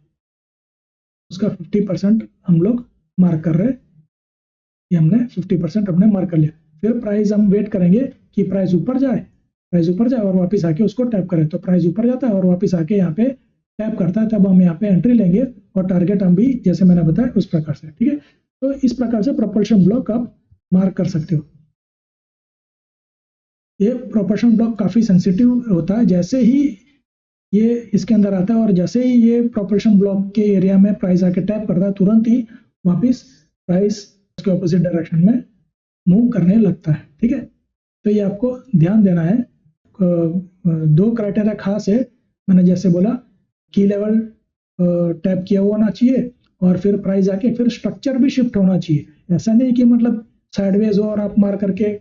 S1: उसका 50% हम लोग मार्क कर रहे हैं, ये हमने 50% हमने मार्क कर लिया। फिर प्राइस हम वेट करेंगे कि प्राइस ऊपर जाए, प्राइस ऊपर जाए और वापस आके उसको टैप करें, तो प्राइस ऊपर जाता है और वापस आके यहाँ पे टैप करता है, तब हम यहाँ पे एंट्री लेंगे और टारगेट हम भी जैसे मैंने बताया उस प्रकार से। ठीक है, तो इस प्रकार से प्रोपल्शन ब्लॉक आप मार्क कर सकते हो। ये प्रोपल्शन ब्लॉक काफी सेंसिटिव होता है, जैसे ही ये इसके अंदर आता है और जैसे ही ये प्रोपल्शन ब्लॉक के एरिया में प्राइस आके टैप करता है, तुरंत ही वापस प्राइस उसके ऑपोजिट डायरेक्शन में मूव करने लगता है। ठीक है, तो ये आपको ध्यान देना है। दो क्राइटेरिया खास है, मैंने जैसे बोला, की लेवल टैप किया हुआ होना चाहिए और फिर प्राइस आके फिर स्ट्रक्चर भी शिफ्ट होना चाहिए। ऐसा नहीं कि मतलब साइडवेज हो और आप मार करके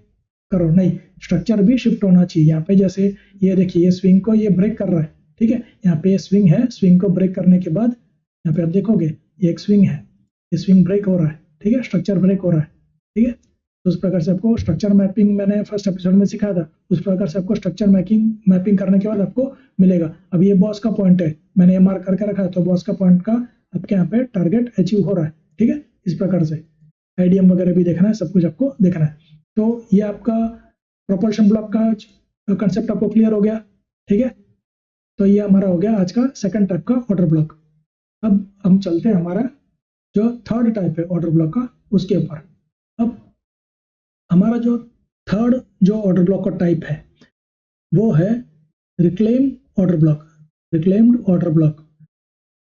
S1: करो, नहीं, स्ट्रक्चर भी शिफ्ट होना चाहिए। यहाँ पे जैसे ये देखिए, ये स्विंग को ये ब्रेक कर रहा है, ठीक है, यहाँ पे ये स्विंग है, स्विंग को ब्रेक करने के बाद यहाँ पे आप देखोगे ये एक स्विंग है, ये स्विंग ब्रेक हो रहा है, ठीक है, स्ट्रक्चर ब्रेक हो रहा है। ठीक है, तो उस प्रकार से आपको स्ट्रक्चर मैपिंग मैंने फर्स्ट एपिसोड में सिखाया था, उस प्रकार से आपको स्ट्रक्चर मैपिंग करने के बाद आपको मिलेगा। अब ये बॉस का पॉइंट है, मैंने ये मार्क करके रखा है, तो बॉस का पॉइंट का आपके यहाँ पे टारगेट अचीव हो रहा है। ठीक है, इस प्रकार से आईडीएम वगैरह भी देखना है, सब कुछ आपको देखना है। तो ये आपका प्रोपल्शन ब्लॉक का कंसेप्ट आपको क्लियर हो गया। ठीक है, तो ये हमारा हो गया आज का सेकंड टाइप का ऑर्डर ब्लॉक। अब हम चलते हैं हमारा जो थर्ड टाइप है ऑर्डर ब्लॉक का, उसके ऊपर। अब हमारा जो थर्ड जो ऑर्डर ब्लॉक का टाइप है वो है reclaim order block, reclaimed order block.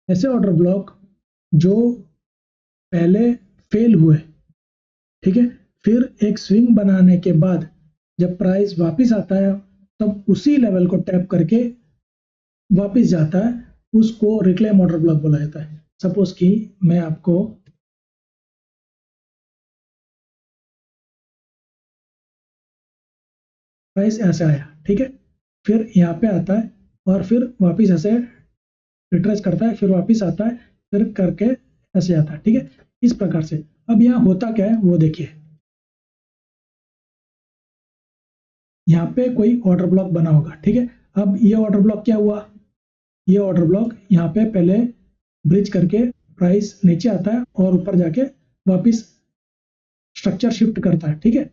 S1: ऐसे ऑर्डर ब्लॉक जो पहले फेल हुए, ठीक है, फिर एक स्विंग बनाने के बाद जब प्राइस वापस आता है तब उसी लेवल को टैप करके वापस जाता है, उसको रिक्लेम ऑर्डर ब्लॉक बोला जाता है। सपोज कि मैं आपको प्राइस ऐसे आया, ठीक है, फिर यहाँ पे आता है और फिर वापस ऐसे रिट्रेस करता है, फिर वापस आता है, फिर करके ऐसे आता है, ठीक है, इस प्रकार से। अब यहाँ होता क्या है वो देखिए, यहाँ पे कोई ऑर्डर ब्लॉक बना होगा, ठीक है। अब ये ऑर्डर ब्लॉक क्या हुआ, ये ऑर्डर ब्लॉक यहाँ पे पहले ब्रिज करके प्राइस नीचे आता है और ऊपर जाके वापस स्ट्रक्चर शिफ्ट करता है, ठीक है,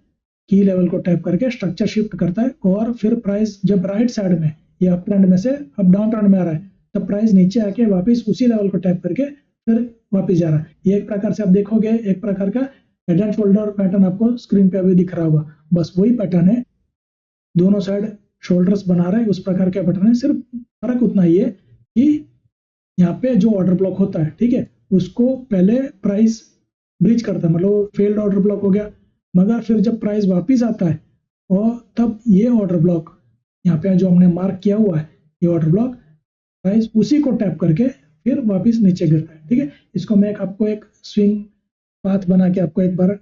S1: की लेवल को टैप करके स्ट्रक्चर शिफ्ट करता है और फिर प्राइस जब राइट साइड में या अप ट्रेंड में से अप डाउन ट्रेंड में आ रहा है तब प्राइस नीचे आके वापस उसी लेवल को टैप करके फिर वापस जा रहा है। ये एक प्रकार से आप देखोगे एक प्रकार का हेड एंड शोल्डर पैटर्न आपको स्क्रीन पे अभी दिख रहा होगा, बस वही पैटर्न है, दोनों साइड शोल्डर्स बना रहे हैं उस प्रकार का पैटर्न है। सिर्फ फर्क उतना ही है कि यहाँ पे जो ऑर्डर ब्लॉक होता है, ठीक है, उसको पहले प्राइस ब्रिज करता है, मतलब फेल्ड ऑर्डर ब्लॉक हो गया, मगर फिर जब प्राइस वापस आता है और तब ये ऑर्डर ब्लॉक यहाँ पे जो हमने मार्क किया हुआ है ये ऑर्डर ब्लॉक प्राइस उसी को टैप करके फिर वापस नीचे गिरता है, ठीक है। इसको मैं आपको एक स्विंग पाथ बना के आपको एक बार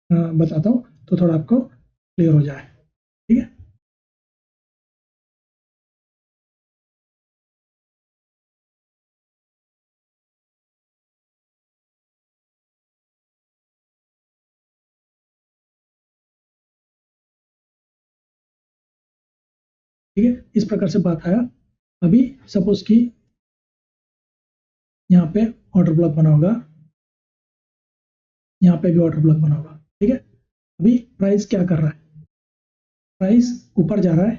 S1: बताता हूँ तो थोड़ा आपको क्लियर हो जाए, ठीक है। ठीक है, इस प्रकार से बात आया। अभी सपोज कि यहाँ पे ऑर्डर ब्लॉक बना होगा, यहाँ पे भी ऑर्डर ब्लॉक बना होगा, ठीक है। अभी प्राइस क्या कर रहा है, प्राइस ऊपर जा रहा है,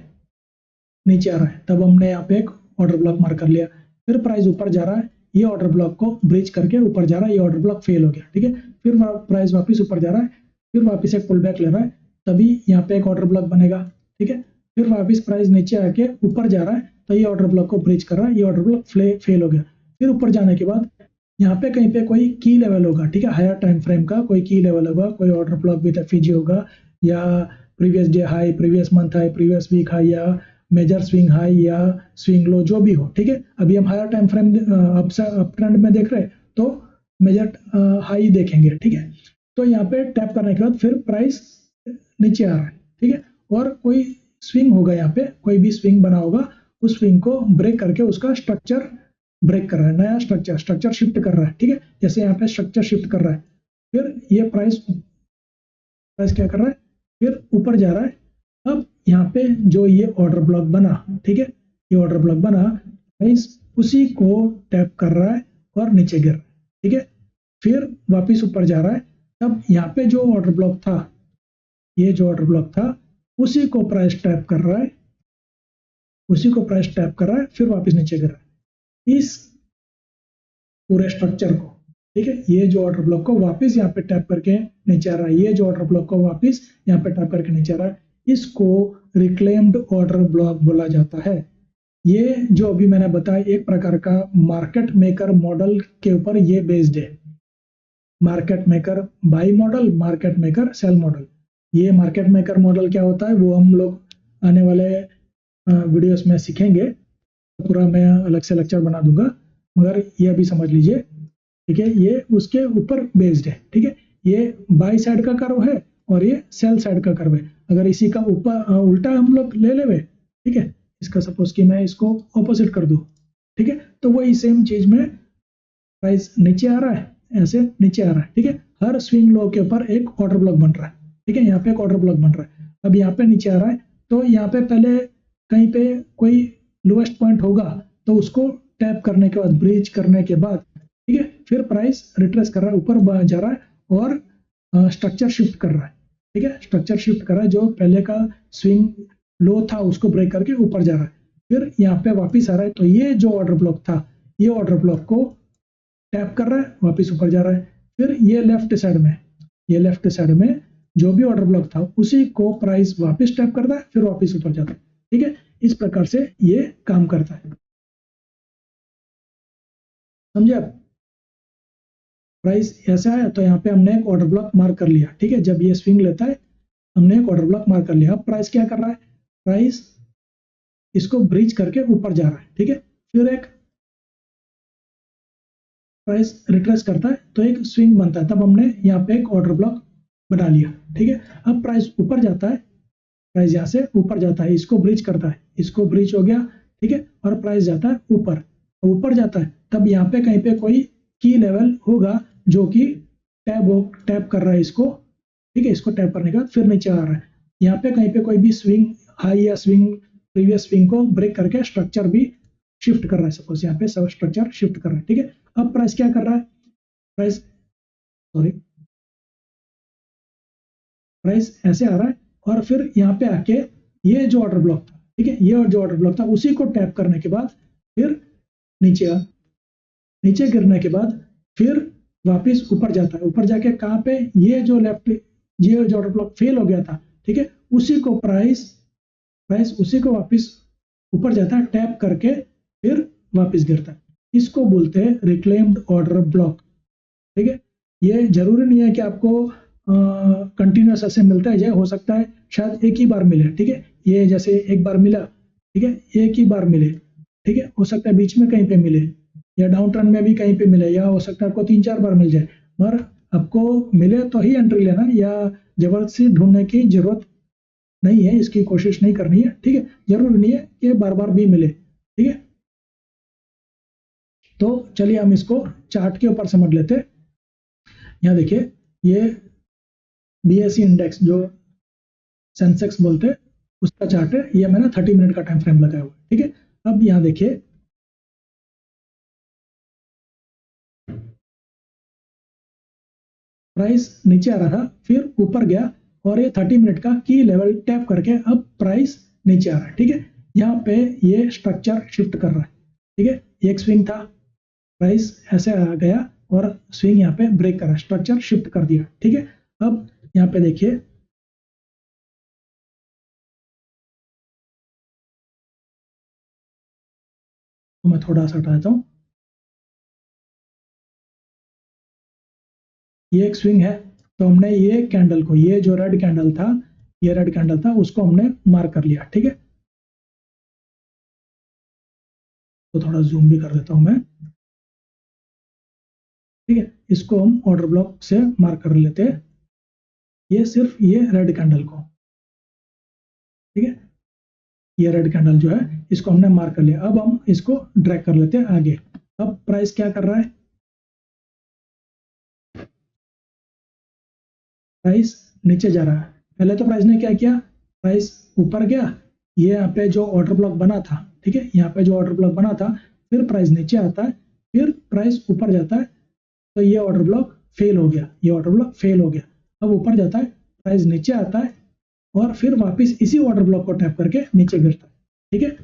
S1: नीचे आ रहा है, तब हमने यहाँ पे एक ऑर्डर ब्लॉक मार्क कर लिया। फिर प्राइस ऊपर जा रहा है, ये ऑर्डर ब्लॉक को ब्रिज करके ऊपर जा रहा है, ये ऑर्डर ब्लॉक फेल हो गया, ठीक है। फिर प्राइस वापस ऊपर जा रहा है, फिर वापस एक पुल बैक ले रहा है, तभी यहाँ पे एक ऑर्डर ब्लॉक बनेगा, ठीक है। फिर वापस प्राइस नीचे आके ऊपर जा रहा है तो ये ऑर्डर ब्लॉक को ब्रिज कर रहा है, ये ऑर्डर ब्लॉक फेल हो गया। फिर ऊपर जाने के बाद यहाँ पे कहीं पे कोई की लेवल होगा, ठीक है, हायर टाइम फ्रेम का कोई की लेवल होगा, कोई ऑर्डर ब्लॉक विद एफईजी होगा, या previous day high, previous month high, previous week high, या मेजर स्विंग हाई या स्विंग लो, जो भी हो, ठीक है। अभी हम higher time frame up trend में देख रहे हैं तो मेजर हाई देखेंगे, ठीक है। तो यहाँ पे टैप करने के बाद फिर प्राइस नीचे आ रहा है, ठीक है, और कोई स्विंग होगा, यहाँ पे कोई भी स्विंग बना होगा, उस स्विंग को ब्रेक करके उसका स्ट्रक्चर ब्रेक कर रहा है, नया स्ट्रक्चर शिफ्ट कर रहा है, ठीक है। जैसे यहाँ पे स्ट्रक्चर शिफ्ट कर रहा है, फिर ये प्राइस क्या कर रहा है, फिर ऊपर जा रहा है। अब यहाँ पे जो ये ऑर्डर ब्लॉक बना, ठीक है, ये ऑर्डर ब्लॉक बना, प्राइस उसी को टैप कर रहा है और नीचे गिर रहा है, ठीक है। फिर वापस ऊपर जा रहा है, तब यहाँ पे जो ऑर्डर ब्लॉक था, ये जो ऑर्डर ब्लॉक था उसी को प्राइस टैप कर रहा है, उसी को प्राइस टैप कर रहा है, फिर वापस नीचे गिर रहा है, इस पूरे स्ट्रक्चर को, ठीक है। ये जो ऑर्डर ब्लॉक को वापस यहाँ पे टैप करके नीचे आ रहा है, ये जो ऑर्डर ब्लॉक को वापस यहाँ पे टैप करके नीचे आ रहा है, इसको रिक्लेम्ड ऑर्डर ब्लॉक बोला जाता है। ये जो अभी मैंने बताया एक प्रकार का मार्केट मेकर मॉडल के ऊपर ये बेस्ड है, market maker buy model, market maker sell model. ये मार्केट मेकर मॉडल क्या होता है वो हम लोग आने वाले वीडियोस में सीखेंगे, पूरा मैं अलग से लेक्चर बना दूंगा, मगर ये अभी समझ लीजिए, ठीक है। ये उसके ऊपर बेस्ड है, ठीक है। ये बाई साइड का कर्व है और ये सेल साइड का कर्व है। अगर इसी का ऊपर उल्टा हम लोग ले लेवे, ठीक है, इसका सपोज कि मैं इसको ऑपोजिट कर दूं, ठीक है, तो वही सेम चीज में प्राइस नीचे आ रहा है, ऐसे नीचे आ रहा है, ठीक है। हर स्विंग लो के ऊपर एक ऑर्डर ब्लॉक बन रहा है, ठीक है, यहाँ पे एक ऑर्डर ब्लॉक बन रहा है। अब यहाँ पे नीचे आ रहा है तो यहाँ पे पहले कहीं पे कोई लोएस्ट पॉइंट होगा तो उसको टैप करने के बाद, ब्रिज करने के बाद, ठीक है, फिर प्राइस रिट्रेस कर रहा है, ऊपर जा रहा है और स्ट्रक्चर शिफ्ट कर रहा है, ठीक है, स्ट्रक्चर शिफ्ट कर रहा है, जो पहले का स्विंग लो था उसको ब्रेक करके ऊपर जा रहा है, फिर यहाँ पे वापिस आ रहा है। तो ये जो ऑर्डर ब्लॉक था, ये ऑर्डर ब्लॉक को टैप कर रहा है, वापिस ऊपर जा रहा है। फिर ये लेफ्ट साइड में, ये लेफ्ट साइड में जो भी ऑर्डर ब्लॉक था उसी को प्राइस वापिस टैप करता है, फिर वापिस ऊपर जाता है, ठीक है। इस प्रकार से ये काम करता है, समझे आप। प्राइस ऐसा है तो यहाँ पे हमने एक ऑर्डर ब्लॉक मार्क कर लिया, ठीक है, जब ये स्विंग लेता है हमने एक ऑर्डर ब्लॉक मार्क कर लिया। अब प्राइस क्या कर रहा है, प्राइस इसको ब्रिज करके ऊपर जा रहा है, ठीक है। फिर एक प्राइस रिट्रेस करता है तो एक स्विंग बनता है, तब हमने यहाँ पे एक ऑर्डर ब्लॉक बना लिया, ठीक है। अब प्राइस ऊपर जाता है, प्राइस यहाँ से ऊपर जाता है, इसको ब्रिज करता है, इसको ब्रीच हो गया, ठीक है, और प्राइस जाता है ऊपर, ऊपर जाता है तब यहाँ पे कहीं पे कोई की लेवल होगा जो कि टैप कर रहा है इसको, ठीक है, इसको टैप करने के बाद फिर नीचे आ रहा है। यहाँ पे कहीं पे कोई भी स्विंग हाई या स्विंग प्रीवियस स्विंग को ब्रेक करके स्ट्रक्चर भी शिफ्ट कर रहा है, सपोज यहाँ पे सब स्ट्रक्चर शिफ्ट कर रहा है, ठीक है। अब प्राइस क्या कर रहा है, प्राइस ऐसे आ रहा है और फिर यहाँ पे आके ये जो ऑर्डर ब्लॉक था, ठीक है, ये जो ऑर्डर ब्लॉक था उसी को टैप करने के बाद फिर नीचे गिरने के बाद फिर वापस ऊपर जाता है, ऊपर जाके कहाँ पे ये जो ऑर्डर ब्लॉक फेल हो गया था, ठीक है, उसी को प्राइस उसी को वापस ऊपर जाता है टैप करके फिर वापस गिरता है। इसको बोलते हैं रिक्लेम्ड ऑर्डर ब्लॉक, ठीक है। ये जरूरी नहीं है कि आपको कंटिन्यूस ऐसे मिलता है, हो सकता है शायद एक ही बार मिले, ठीक है, ये जैसे एक बार मिला, ठीक है, एक ही बार मिले, ठीक है, हो सकता है बीच में कहीं पे मिले या डाउन ट्रेंड में भी कहीं पे मिले, या हो सकता है आपको 3-4 बार मिल जाए, मगर आपको मिले तो ही एंट्री लेना, या जबरदस्ती ढूंढने की जरूरत नहीं है, इसकी कोशिश नहीं करनी है, ठीक है। जरूरी नहीं है कि बार बार भी मिले, ठीक है। तो चलिए हम इसको चार्ट के ऊपर समझ लेते हैं। यहाँ देखिए ये BSE इंडेक्स जो सेंसेक्स बोलते हैं उसका चार्ट है, ये मैंने 30 मिनट का टाइम फ्रेम लगाया हुआ है, ठीक है। अब यहाँ देखिए प्राइस नीचे आ रहा था फिर ऊपर गया और ये 30 मिनट का की लेवल टैप करके अब प्राइस नीचे आ रहा है, ठीक है। यहाँ पे ये स्ट्रक्चर शिफ्ट कर रहा है, ठीक है, एक स्विंग था, प्राइस ऐसे आ गया और स्विंग यहाँ पे ब्रेक करा, स्ट्रक्चर शिफ्ट कर दिया, ठीक है। अब यहाँ पे देखिए तो मैं थोड़ा सा हटा देता हूँ, ये एक स्विंग है, तो हमने ये कैंडल को, ये जो रेड कैंडल था, ये रेड कैंडल था उसको हमने मार्क कर लिया, ठीक है। तो थोड़ा जूम भी कर देता हूं मैं, ठीक है, इसको हम ऑर्डर ब्लॉक से मार्क कर लेते हैं, ये सिर्फ ये रेड कैंडल को, ठीक है, ये रेड कैंडल जो है इसको हमने मार्क कर लिया। अब हम इसको ड्रैग कर लेते हैं आगे। अब प्राइस क्या कर रहा है, प्राइस नीचे जा रहा है। पहले तो प्राइस ने क्या किया, प्राइस ऊपर गया, ये यहाँ पे जो ऑर्डर ब्लॉक बना था, ठीक है, यहाँ पे जो ऑर्डर ब्लॉक बना था, फिर प्राइस नीचे आता है, फिर प्राइस ऊपर जाता है, तो ये ऑर्डर ब्लॉक फेल हो गया, ये ऑर्डर ब्लॉक फेल हो गया। अब ऊपर जाता है, प्राइस नीचे आता है और फिर वापस इसी ऑर्डर ब्लॉक को टैप करके नीचे गिरता है, ठीक है।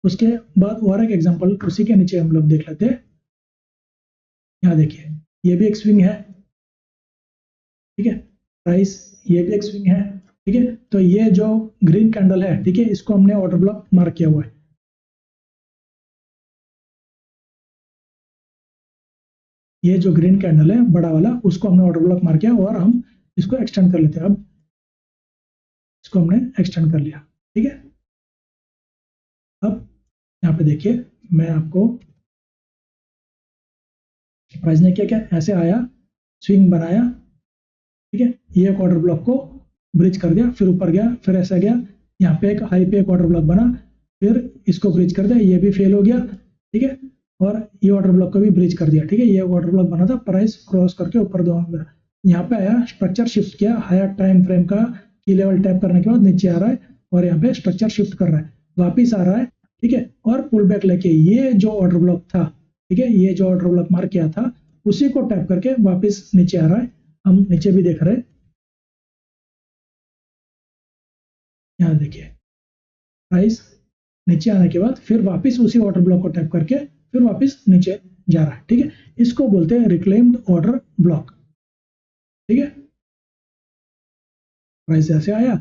S1: उसके बाद और एक एग्जांपल उसी के नीचे हम लोग देख लेते हैं। यहाँ देखिए ये भी एक स्विंग है, ठीक है, प्राइस ये भी एक स्विंग है, ठीक है। तो ये जो ग्रीन कैंडल है, ठीक है, इसको हमने ऑर्डर ब्लॉक मार्क किया हुआ है, ये जो ग्रीन कैंडल है बड़ा वाला उसको हमने ऑर्डर ब्लॉक मार्क किया और हम इसको एक्सटेंड कर लेते हैं। अब इसको हमने एक्सटेंड कर लिया, ठीक है। अब यहाँ पे देखिए मैं आपको प्राइस ने क्या क्या ऐसे आया, स्विंग बनाया, ठीक है, ये एक ऑर्डर ब्लॉक को ब्रिज कर दिया, फिर ऊपर गया, फिर ऐसा गया, यहाँ पे एक हाई पे एक ऑर्डर ब्लॉक बना, फिर इसको ब्रिज कर दिया, ये भी फेल हो गया, ठीक है, और ये ऑर्डर ब्लॉक को भी ब्रिज कर दिया, ठीक है। ये ऑर्डर ब्लॉक बना था, प्राइस क्रॉस करके ऊपर दो यहाँ पे आया, स्ट्रक्चर शिफ्ट किया, हायर टाइम फ्रेम का की लेवल टैप करने के बाद नीचे आ रहा है और यहाँ पे स्ट्रक्चर शिफ्ट कर रहा है, वापिस आ रहा है, ठीक है, और पुल बैक लेके ये जो ऑर्डर ब्लॉक था, ठीक है, ये जो ऑर्डर ब्लॉक मार्क किया था उसी को टैप करके वापिस नीचे आ रहा है। हम नीचे भी देख रहे हैं, यहाँ देखिए प्राइस नीचे आने के बाद फिर वापस उसी ऑर्डर ब्लॉक को टैप करके फिर वापस नीचे जा रहा है, ठीक है। इसको बोलते हैं रिक्लेम्ड ऑर्डर ब्लॉक, ठीक है। प्राइस ऐसे आया,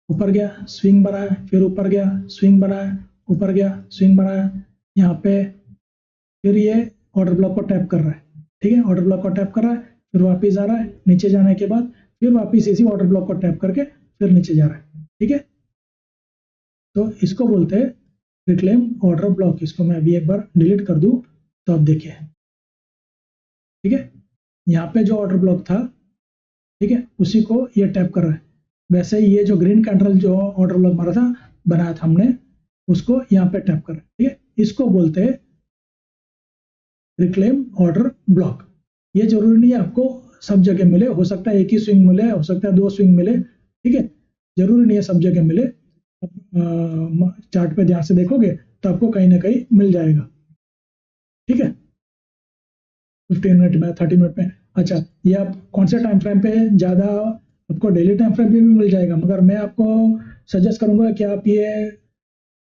S1: ऊपर गया, स्विंग बनाया, फिर ऊपर गया, स्विंग बनाया, ऊपर गया, स्विंग बनाया, यहाँ पे फिर ये ऑर्डर ब्लॉक को टैप कर रहा है, ठीक है, ऑर्डर ब्लॉक को टैप कर रहा है, फिर वापस आ रहा है, नीचे जाने के बाद फिर वापस इसी ऑर्डर ब्लॉक को टैप करके फिर नीचे जा रहा है, ठीक है। तो इसको बोलते हैं रिक्लेम ऑर्डर ब्लॉक। इसको मैं अभी एक बार डिलीट कर दूं तो आप देखिए, ठीक है, यहाँ पे जो ऑर्डर ब्लॉक था, ठीक है, उसी को ये टैप कर रहा है। वैसे ही ये जो ग्रीन कैंडल जो ऑर्डर ब्लॉक मारा था बनाया था हमने, उसको यहाँ पे टैप करें, ठीक है। इसको बोलते हैं रिक्लेम ऑर्डर ब्लॉक। ये जरूरी नहीं है आपको सब जगह मिले, हो सकता है एक ही स्विंग मिले, हो सकता है 2 स्विंग मिले, ठीक है। जरूरी नहीं है सब जगह मिले। चार्ट पे ध्यान से देखोगे तो आपको कहीं ना कहीं मिल जाएगा, ठीक है। 15 मिनट में, 30 मिनट में। अच्छा, ये आप कौन से टाइम फ्रेम पे ज़्यादा, आपको डेली टाइम फ्रेम पे भी मिल जाएगा, मगर मैं आपको सजेस्ट करूंगा कि आप ये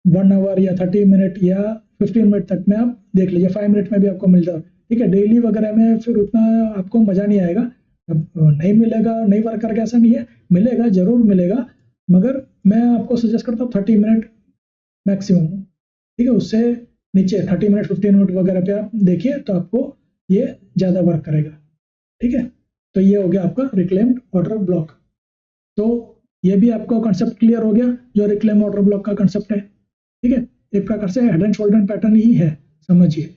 S1: 1 आवर या 30 मिनट या 15 मिनट तक में आप देख लीजिए, 5 मिनट में भी आपको मिल जाए, ठीक है। डेली वगैरह में फिर उतना आपको मजा नहीं आएगा, अब नहीं मिलेगा, नहीं वर्क करके ऐसा नहीं है, मिलेगा, जरूर मिलेगा, मगर मैं आपको सजेस्ट करता हूँ 30 मिनट मैक्सिमम, ठीक है। उससे नीचे 30 मिनट 15 मिनट वगैरह पे आप देखिए तो आपको ये ज़्यादा वर्क करेगा, ठीक है। तो ये हो गया आपका रिक्लेम्ड ऑर्डर ब्लॉक। तो ये भी आपको कंसेप्ट क्लियर हो गया जो रिक्लेम ऑर्डर ब्लॉक का कंसेप्ट है, ठीक है। एक प्रकार से हेड एंड शोल्डर पैटर्न ही है, समझिए,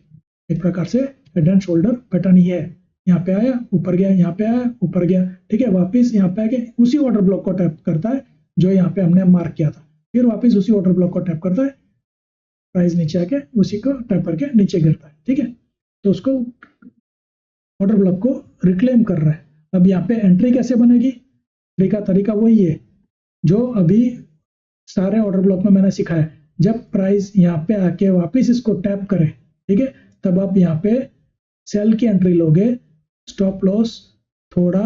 S1: एक प्रकार से हेड एंड शोल्डर पैटर्न ही है। यहाँ पे आया, ऊपर गया, यहाँ पे आया, ऊपर गया, ठीक है। वापस यहाँ पे आके उसी ऑर्डर ब्लॉक को टैप करता है जो यहाँ पे हमने मार्क किया था, फिर वापस उसी ऑर्डर ब्लॉक को टैप करता है, प्राइस नीचे आके उसी को टैप करके नीचे गिरता है, ठीक है। तो उसको ऑर्डर ब्लॉक को रिक्लेम कर रहा है। अब यहाँ पे एंट्री कैसे बनेगी, तरीका वही है जो अभी सारे ऑर्डर ब्लॉक में मैंने सिखाया। जब प्राइस यहाँ पे आके वापस इसको टैप करे, ठीक है, तब आप यहाँ पे सेल की एंट्री लोगे, स्टॉप लॉस थोड़ा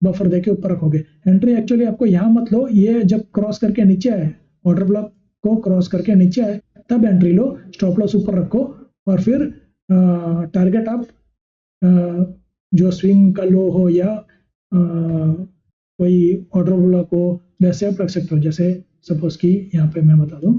S1: बफर देके ऊपर रखोगे। एंट्री एक्चुअली आपको यहाँ मत लो, ये जब क्रॉस करके नीचे आए, ऑर्डर ब्लॉक को क्रॉस करके नीचे आए तब एंट्री लो, स्टॉप लॉस ऊपर रखो, और फिर टारगेट आप जो स्विंग का लो हो या कोई ऑर्डर ब्लॉक हो वैसे आप रख सकते हो। जैसे सपोज कि यहाँ पे मैं बता दूं,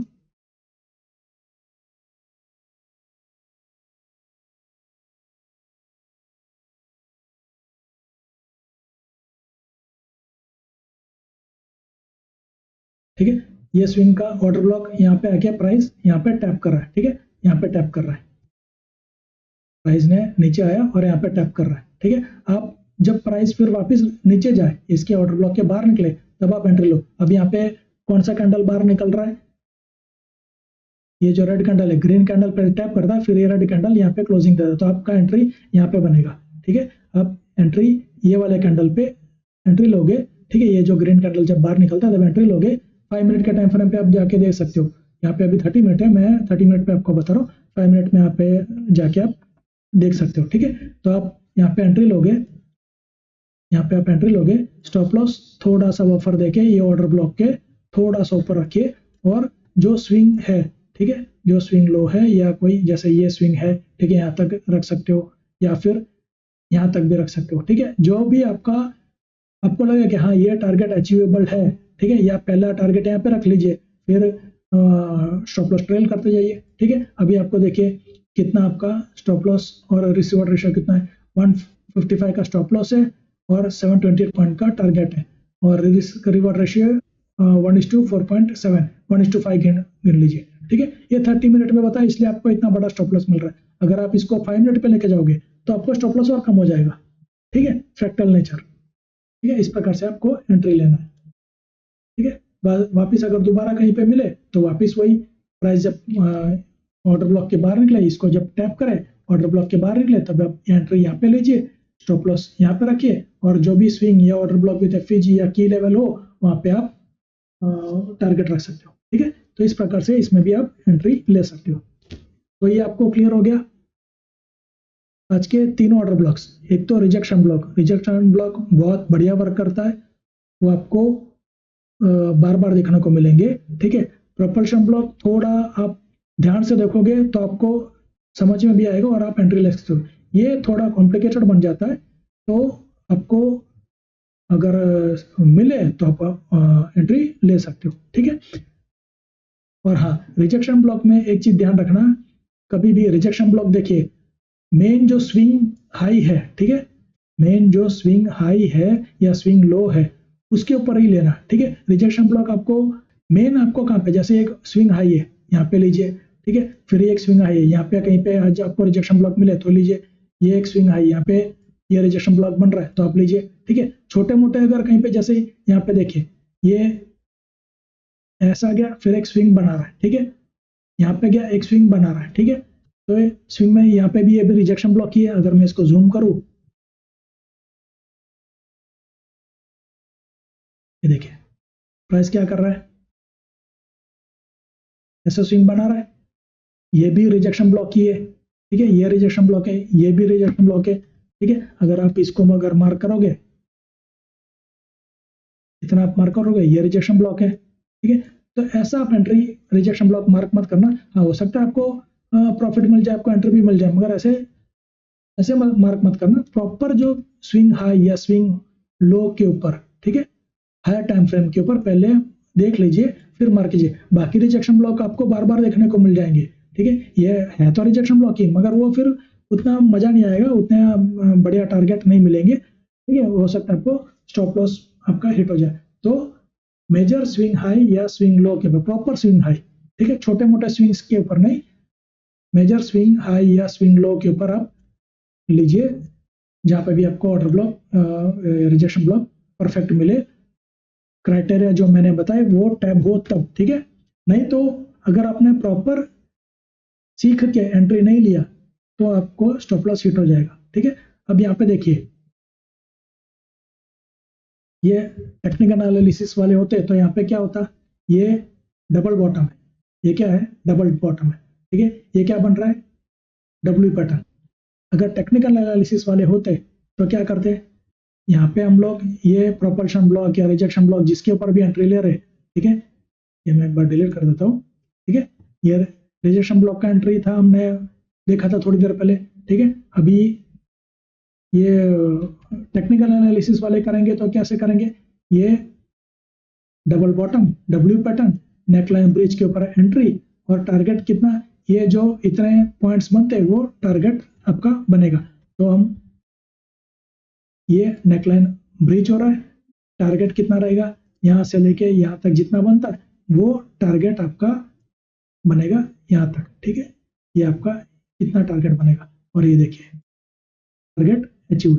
S1: ठीक है, ये स्विंग का ऑर्डर ब्लॉक यहाँ पे आके प्राइस यहाँ पे टैप कर रहा है, ठीक है, यहाँ पे टैप कर रहा है, प्राइस ने नीचे आया और यहाँ पे टैप कर रहा है, ठीक है। आप जब प्राइस फिर वापस नीचे जाए, इसके ऑर्डर ब्लॉक के बाहर निकले, तब आप एंट्री लो। अब यहाँ पे कौन सा कैंडल बाहर निकल रहा है, ये जो रेड कैंडल है, ग्रीन कैंडल पे टैप करता है, फिर ये रेड कैंडल यहाँ पे क्लोजिंग देता है, तो आपका एंट्री यहाँ पे बनेगा, ठीक है। आप एंट्री ये वाले कैंडल पे एंट्री लोगे, ठीक है, ये जो ग्रीन कैंडल जब बाहर निकलता है तब एंट्री लोगे। 5 मिनट के टाइम फ्रेम पे आप जाके देख सकते हो, यहाँ पे अभी 30 मिनट है, मैं 30 मिनट पे आपको बता रहा हूँ, 5 मिनट में यहाँ पे जाके आप देख सकते हो, ठीक है। तो आप यहाँ पे एंट्री लोगे, यहाँ पे आप एंट्री लोगे, स्टॉप लॉस थोड़ा सा बफर देके ये ऑर्डर ब्लॉक के थोड़ा सा ऊपर रखिए, और जो स्विंग है, ठीक है, जो स्विंग लो है या कोई जैसे ये स्विंग है, ठीक है, यहाँ तक रख सकते हो या फिर यहाँ तक भी रख सकते हो, ठीक है। जो भी आपको लगे कि हाँ ये टारगेट अचीवेबल है, ठीक है, या पहला टारगेट यहाँ पे रख लीजिए, फिर स्टॉप लॉस ट्रेल करते जाइए, ठीक है। अभी आपको देखिए कितना आपका स्टॉप लॉस और रिसीवर रेशियो कितना है, 155 का स्टॉप लॉस है और 728 पॉइंट का टारगेट है, और रिवॉर्ड रेशियो 1:4.7, 1:5 गिन लीजिए, ठीक है। ये 30 मिनट में बताया, इसलिए आपको इतना बड़ा स्टॉप लॉस मिल रहा है। अगर आप इसको 5 मिनट पे लेके जाओगे तो आपको स्टॉप लॉस और कम हो जाएगा, ठीक है, फ्रैक्टल नेचर, ठीक है। इस प्रकार से आपको एंट्री लेना है, ठीक है। वापिस अगर दोबारा कहीं पे मिले तो वापिस वही, प्राइस जब ऑर्डर ब्लॉक के बाहर निकले, इसको जब टैप करें, ऑर्डर ब्लॉक के बाहर निकले, तब आप एंट्री यहाँ पे लीजिए, स्टॉप लॉस यहाँ पे रखिए, और जो भी स्विंग या ऑर्डर ब्लॉक विद एफईजी या की लेवल हो वहाँ पे आप टारगेट रख सकते हो, ठीक है। तो इस प्रकार से इसमें भी आप एंट्री ले सकते हो। तो ये आपको क्लियर हो गया आज के तीनों ऑर्डर ब्लॉक्स। एक तो रिजेक्शन ब्लॉक बहुत बढ़िया वर्क करता है, वो आपको बार बार देखने को मिलेंगे, ठीक है। प्रोपल्शन ब्लॉक थोड़ा आप ध्यान से देखोगे तो आपको समझ में भी आएगा और आप एंट्री ले सकते हो। ये थोड़ा कॉम्प्लिकेटेड बन जाता है, तो आपको अगर मिले तो आप एंट्री ले सकते हो, ठीक है। और हाँ, रिजेक्शन ब्लॉक में एक चीज ध्यान रखना, कभी भी रिजेक्शन ब्लॉक देखिए, मेन जो स्विंग हाई है, ठीक है, मेन जो स्विंग हाई है या स्विंग लो है उसके ऊपर ही लेना, ठीक है। रिजेक्शन ब्लॉक आपको मेन आपको कहाँ पे, जैसे एक स्विंग हाई है यहाँ पे लीजिए, ठीक है, फिर एक स्विंग हाई है यहाँ पे, कहीं पे आज आपको रिजेक्शन ब्लॉक मिले तो लीजिए, ये एक स्विंग हाई यहाँ पे, ये रिजेक्शन ब्लॉक बन रहा है तो आप लीजिए, ठीक है। छोटे मोटे अगर कहीं पे जैसे यहाँ पे देखिए, ये ऐसा गया, फिर एक स्विंग बना रहा है, ठीक है, यहाँ पे गया एक स्विंग बना रहा है, ठीक है, तो स्विंग में यहाँ पे भी ये भी रिजेक्शन ब्लॉक ही है। अगर मैं इसको जूम करूँ, ये देखिए प्राइस क्या कर रहा है, ऐसा स्विंग बना रहा है, ये भी रिजेक्शन ब्लॉक ही है, ठीक है, ये रिजेक्शन ब्लॉक है, ये भी रिजेक्शन ब्लॉक है, ठीक है। अगर आप इसको अगर मार्क करोगे, इतना आप मार्क करोगे, ये रिजेक्शन ब्लॉक है, ठीक है। तो ऐसा आप एंट्री रिजेक्शन ब्लॉक मार्क मत करना। हाँ, हो सकता है आपको प्रॉफिट मिल जाए, आपको एंट्री भी मिल जाए, मगर ऐसे ऐसे मार्क मत करना। प्रॉपर जो स्विंग हाई या स्विंग लो के ऊपर, ठीक है, हायर टाइम फ्रेम के ऊपर पहले देख लीजिए, फिर मार्क कीजिए। बाकी रिजेक्शन ब्लॉक आपको बार बार देखने को मिल जाएंगे, ठीक है, ये है तो रिजेक्शन ब्लॉक ही, मगर वो फिर उतना मजा नहीं आएगा, उतने बढ़िया टारगेट नहीं मिलेंगे, ठीक है। हो सकता है आपको स्टॉप लॉस आपका हिट हो जाए। तो मेजर स्विंग हाई या स्विंग लो के ऊपर, प्रॉपर स्विंग हाई, ठीक है, छोटे मोटे स्विंग्स के ऊपर नहीं, मेजर स्विंग हाई या स्विंग लो के ऊपर आप लीजिए, जहां पे भी आपको order block rejection block perfect मिले, क्राइटेरिया जो मैंने बताए वो टैब हो तब, ठीक है। नहीं तो अगर आपने प्रॉपर सीख के एंट्री नहीं लिया तो आपको स्टॉप लॉस हिट हो जाएगा, ठीक है। अब यहाँ पे देखिए, ये टेक्निकल एनालिसिस वाले होते तो यहाँ पे क्या होता, ये डबल बॉटम है, ये क्या है, डबल बॉटम है, ठीक है, ये क्या बन रहा है, डब्ल्यू पैटर्न। अगर टेक्निकल एनालिसिस वाले होते तो क्या करते, यहाँ पे हम लोग ये प्रोपल्शन ब्लॉक या रिजेक्शन ब्लॉक जिसके ऊपर भी एंट्री ले रहे, ठीक है, ये मैं एक बार डिलीट कर देता हूँ, ठीक है, ये रिजेक्शन ब्लॉक का एंट्री था, हमने देखा था थोड़ी देर पहले, ठीक है। अभी ये टेक्निकल एनालिसिस वाले करेंगे तो कैसे करेंगे, ये double bottom, W pattern, neckline bridge के ऊपर एंट्री, और टारगेट कितना, ये जो इतने पॉइंट्स बनते हैं वो टारगेट आपका बनेगा। तो हम ये नेकलाइन ब्रिज हो रहा है, टारगेट कितना रहेगा, यहाँ से लेके यहाँ तक जितना बनता है वो टारगेट आपका बनेगा यहाँ तक, ठीक है, ये आपका इतना टारगेट बनेगा। और ये देखिए टारगेट अचीव,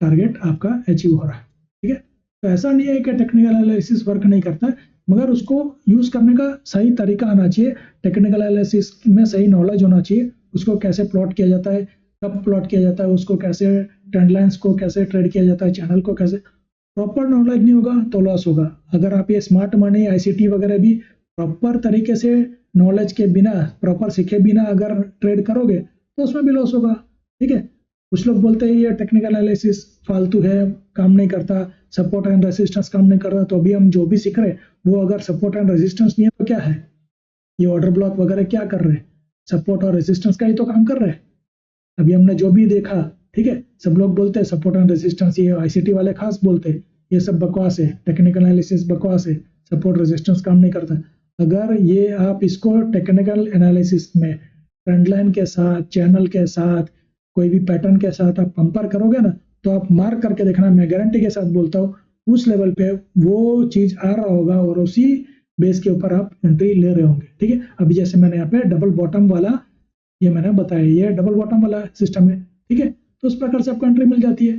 S1: टारगेट आपका अचीव हो रहा है, ठीक है। तो ऐसा नहीं है कि टेक्निकल एनालिसिस वर्क नहीं करता, मगर उसको यूज करने का सही तरीका आना चाहिए, टेक्निकल एनालिसिस में सही नॉलेज होना चाहिए, उसको कैसे प्लॉट किया जाता है, कब प्लॉट किया जाता है, उसको कैसे ट्रेंड लाइंस को कैसे ट्रेड किया जाता है, चैनल को कैसे, प्रॉपर नॉलेज नहीं होगा तो लॉस होगा। अगर आप ये स्मार्ट मनी आईसीटी वगैरह भी प्रॉपर तरीके से नॉलेज के बिना, प्रॉपर सीखे बिना अगर ट्रेड करोगे तो उसमें भी लॉस होगा, ठीक है। कुछ लोग बोलते हैं ये टेक्निकल एनालिसिस फालतू है, काम नहीं करता, सपोर्ट एंड रेजिस्टेंस काम नहीं कर रहा। तो अभी हम जो भी सीख रहे हैं वो अगर सपोर्ट एंड रेजिस्टेंस नहीं है तो क्या है, ये ऑर्डर ब्लॉक वगैरह क्या कर रहे हैं, सपोर्ट और रेजिस्टेंस का ही तो काम कर रहे हैं। अभी हमने जो भी देखा, ठीक है, सब लोग बोलते हैं सपोर्ट एंड रेजिस्टेंस, ये आईसीटी वाले खास बोलते हैं ये सब बकवास है, टेक्निकल एनालिसिस बकवास है, सपोर्ट रेजिस्टेंस काम नहीं करता। अगर ये आप इसको टेक्निकल एनालिसिस में ट्रेंड लाइन के साथ, चैनल के साथ, कोई भी पैटर्न के साथ आप कंपेयर करोगे ना, तो आप मार्क करके देखना, मैं गारंटी के साथ बोलता हूँ उस लेवल पे वो चीज आ रहा होगा और उसी बेस के ऊपर आप एंट्री ले रहे होंगे, ठीक है। अभी जैसे मैंने यहाँ पे डबल बॉटम वाला ये मैंने बताया, ये डबल बॉटम वाला सिस्टम है, ठीक है, तो उस प्रकार से आपको एंट्री मिल जाती है,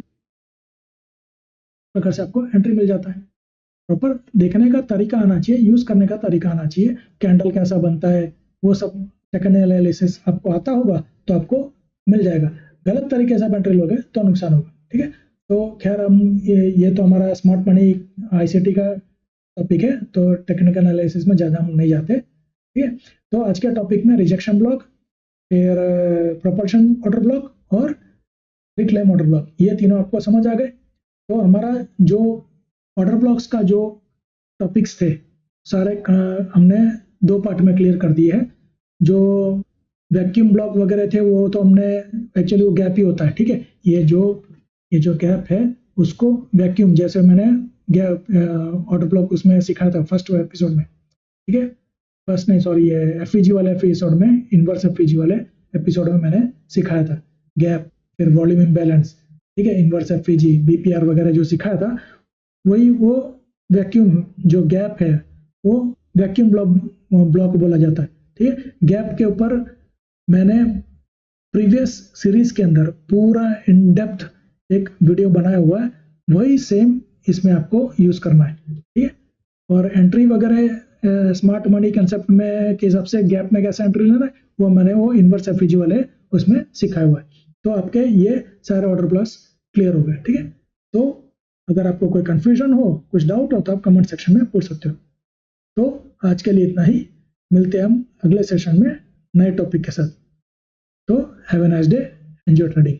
S1: प्रकार से आपको एंट्री मिल जाता है। प्रॉपर देखने का तरीका आना चाहिए, यूज करने का तरीका आना चाहिए, कैंडल कैसा बनता है वो सब टेक्निकल एनालिसिस आपको आता होगा तो आपको मिल जाएगा। गलत तरीके से आप एंट्री लोगे तो नुकसान होगा, ठीक है। तो खैर हम ये तो हमारा स्मार्ट मनी आईसीटी का टॉपिक है, तो टेक्निकल एनालिसिस में ज़्यादा हम नहीं जाते, ठीक है। तो आज के टॉपिक में रिजेक्शन ब्लॉक, फिर प्रोपल्शन ऑर्डर ब्लॉक और रिक्लाइम ऑर्डर ब्लॉक, ये तीनों आपको समझ आ गए। तो हमारा जो ऑर्डर ब्लॉक्स का जो टॉपिक्स थे सारे हमने दो पार्ट में क्लियर कर दिए हैं। जो वैक्यूम ब्लॉक वगैरह थे वो तो हमने, एक्चुअली वो गैप ही होता है, ठीक है, ये जो गैप है उसको वैक्यूम, जैसे मैंने ऑर्डर ब्लॉक उसमें सिखाया था फर्स्ट एपिसोड में, ठीक है, फर्स्ट नहीं सॉरी ये एफईजी वाले एपिसोड में, इनवर्स एफईजी वाले एपिसोड में मैंने सिखाया था गैप, फिर वॉल्यूम इम्बैलेंस, ठीक है, इनवर्स एफईजी बीपीआर वगैरह जो सिखाया था, वही वो वैक्यूम जो गैप है वो वैक्यूम ब्लॉक बोला जाता है, ठीक है। गैप के ऊपर मैंने प्रीवियस सीरीज के अंदर पूरा इन डेप्थ एक वीडियो बनाया हुआ है, वही सेम इसमें आपको यूज करना है, ठीक है। और एंट्री वगैरह स्मार्ट मनी कंसेप्ट में के हिसाब से गैप में कैसे एंट्री लेना है वो मैंने वो इनवर्स एफईजी वाले उसमें सिखाया हुआ है। तो आपके ये सारे ऑर्डर फ्लोस क्लियर हो गए, ठीक है। तो अगर आपको कोई कंफ्यूजन हो, कुछ डाउट हो तो आप कमेंट सेक्शन में पूछ सकते हो। तो आज के लिए इतना ही, मिलते हैं हम अगले सेशन में नए टॉपिक के साथ। तो have a nice day, enjoy trading.